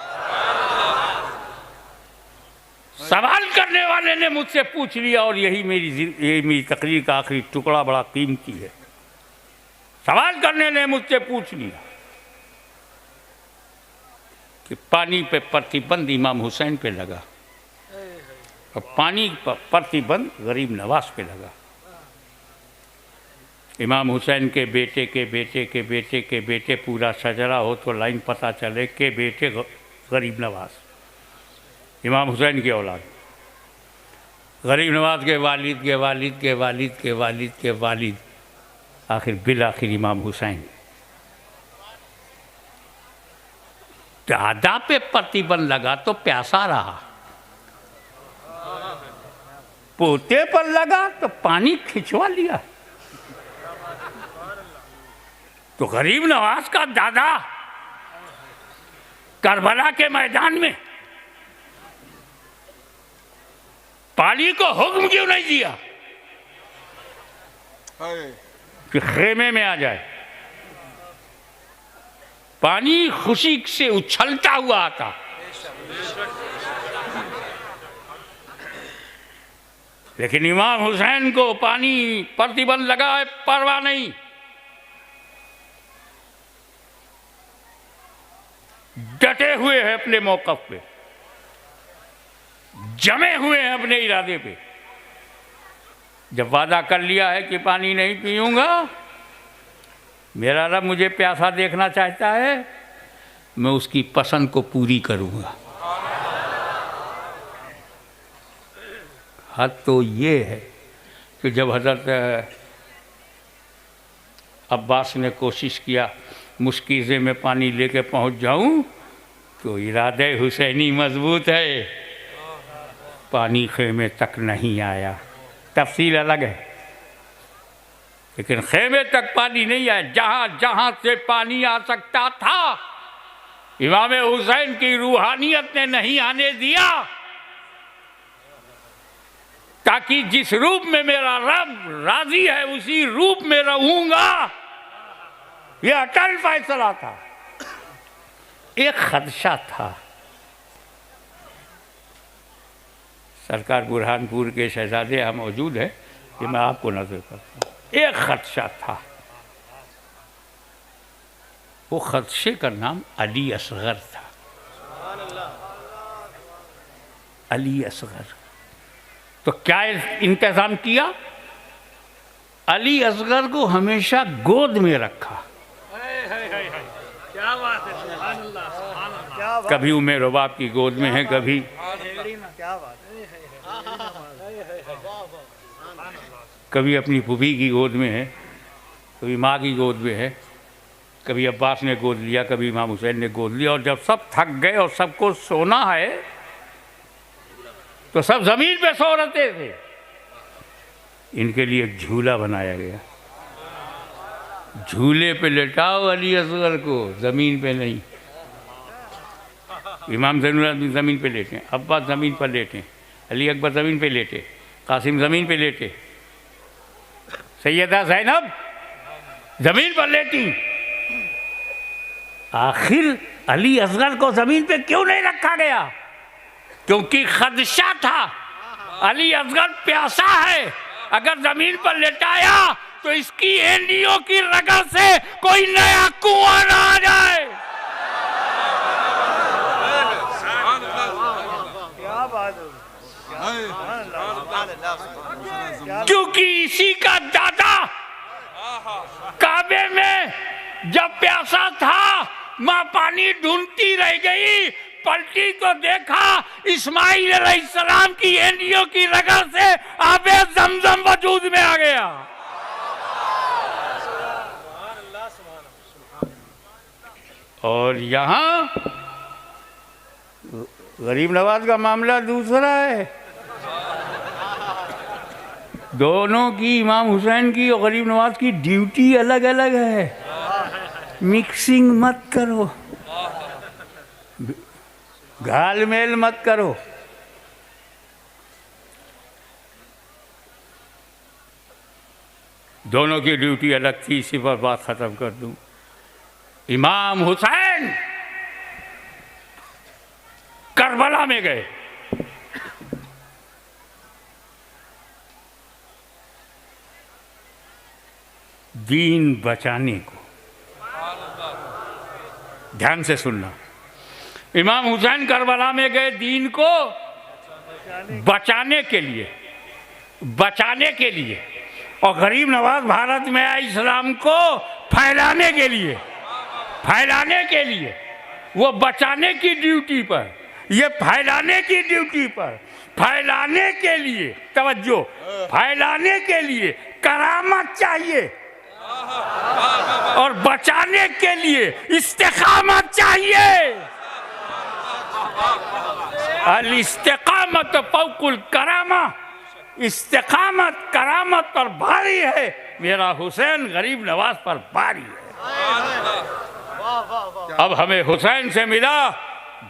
सवाल करने वाले ने मुझसे पूछ लिया, और यही मेरी तकरीर का आखिरी टुकड़ा बड़ा कीमती है। सवाल करने ने मुझसे पूछ लिया कि पानी पे प्रतिबंध इमाम हुसैन पे लगा और पानी पर प्रतिबंध गरीब नवाज पे लगा, इमाम हुसैन के बेटे के बेटे के बेटे के बेटे पूरा शजरा हो तो लाइन पता चले कि बेटे गरीब नवाज इमाम हुसैन की औलाद, गरीब नवाज के वालिद के वालिद के वालिद के वालिद के वालिद, आखिर बिल आखिर इमाम हुसैन। दादा पे प्रतिबंध लगा तो प्यासा रहा, पोते पर लगा तो पानी खिंचवा लिया। तो गरीब नवाज का दादा करबला के मैदान में पानी को हुक्म क्यों नहीं दिया कि खेमे में आ जाए? पानी खुशी से उछलता हुआ आता। लेकिन इमाम हुसैन को पानी प्रतिबंध लगा है, परवाह नहीं। डटे हुए हैं अपने मौक़िफ़ पे, जमे हुए हैं अपने इरादे पे। जब वादा कर लिया है कि पानी नहीं पीऊंगा, मेरा रब मुझे प्यासा देखना चाहता है, मैं उसकी पसंद को पूरी करूंगा। हद तो ये है कि जब हज़रत अब्बास ने कोशिश किया मुश्किज़े में पानी लेके पहुंच जाऊं, तो इरादे हुसैनी मजबूत है, पानी खेमे तक नहीं आया। तफसील अलग है, लेकिन खेमे तक पानी नहीं आया। जहाँ जहाँ से पानी आ सकता था, इमाम हुसैन की रूहानियत ने नहीं आने दिया, ताकि जिस रूप में मेरा रब राजी है उसी रूप में रहूंगा। यह अटल फैसला था। एक खदशा था, सरकार बुरहानपुर के शहजादे यहाँ मौजूद है, ये मैं आपको नजर करता हूँ। एक खदशा था, वो खदशे का नाम अली असगर था। अली असगर। तो क्या इंतज़ाम किया? अली असगर को हमेशा गोद में रखा। क्या बात है, सुभान अल्लाह, सुभान अल्लाह। क्या बात, कभी उमेर रुबाब की गोद में है, कभी क्या बात है, कभी अपनी फूफी की गोद में है, कभी माँ की गोद में है, कभी अब्बास ने गोद लिया, कभी इमाम हुसैन ने गोद लिया। और जब सब थक गए और सबको सोना है, तो सब ज़मीन पे सो रहते थे। इनके लिए एक झूला बनाया गया, झूले पे लेटाओ अली असगर को, ज़मीन पे नहीं। इमाम ज़ैनुल ज़मीन पे लेटे, अब्बास ज़मीन पर लेटे, अली अकबर ज़मीन पे लेटे, कासिम ज़मीन पे लेटे, सैयदा ज़ैनब ज़मीन पर लेटी। आखिर अली असगर को ज़मीन पे क्यों नहीं रखा गया? क्योंकि खदशा था, अली असगर प्यासा है, अगर ज़मीन पर लेटाया तो इसकी एंडियों की रगत से कोई नया कुआं ना आ जाए। क्या बात है, क्योंकि इसी का दादा काबे में जब प्यासा था, माँ पानी ढूंढती रह गई, पलटी तो देखा इस्माइल अलैहिस्सलाम की एंडियों की रगत से आबे ज़मज़म वजूद में आ गया। और यहाँ गरीब नवाज का मामला दूसरा है। दोनों की, इमाम हुसैन की और गरीब नवाज की ड्यूटी अलग अलग है। मिक्सिंग मत करो, घाल मेल मत करो। दोनों की ड्यूटी अलग थी। इसी पर बात ख़त्म कर दूं। इमाम हुसैन करबला में गए, दीन बचाने को। ध्यान से सुनना, इमाम हुसैन करबला में गए दीन को बचाने के लिए, बचाने के लिए। और गरीब नवाज भारत में आए इस्लाम को फैलाने के लिए, वो बचाने की ड्यूटी पर, ये फैलाने की ड्यूटी पर, फैलाने के लिए, तवज्जो, फैलाने के लिए करामत चाहिए और बचाने के लिए इस्तिकामत चाहिए। अल इस्तिकामत फौकुल करामा, इस्तिकामत करामत पर भारी है, मेरा हुसैन गरीब नवाज पर भारी है। अब हमें हुसैन से मिला,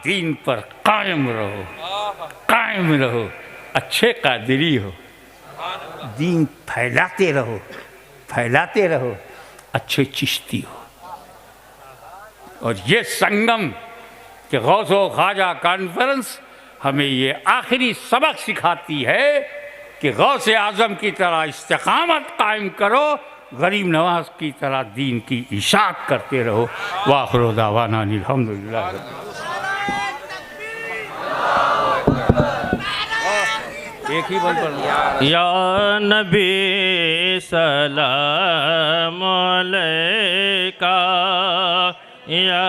दीन पर कायम रहो, कायम रहो, अच्छे कादरी हो, दीन फैलाते रहो, फैलाते रहो, अच्छे चिश्ती हो। और ये संगम कि गौसो ख्वाजा कॉन्फ्रेंस हमें ये आखिरी सबक सिखाती है कि गौसे आज़म की तरह इस्तिकामत कायम करो, गरीब नवाज की तरह दीन की इशाअत करते रहो। वाखिरु दावाना अल्हम्दुलिल्लाह। एक ही बल पर या नबी सलाम अलैका, या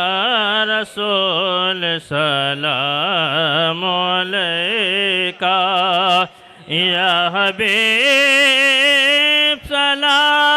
रसूल सलाम अलैका, या हबीब सलाम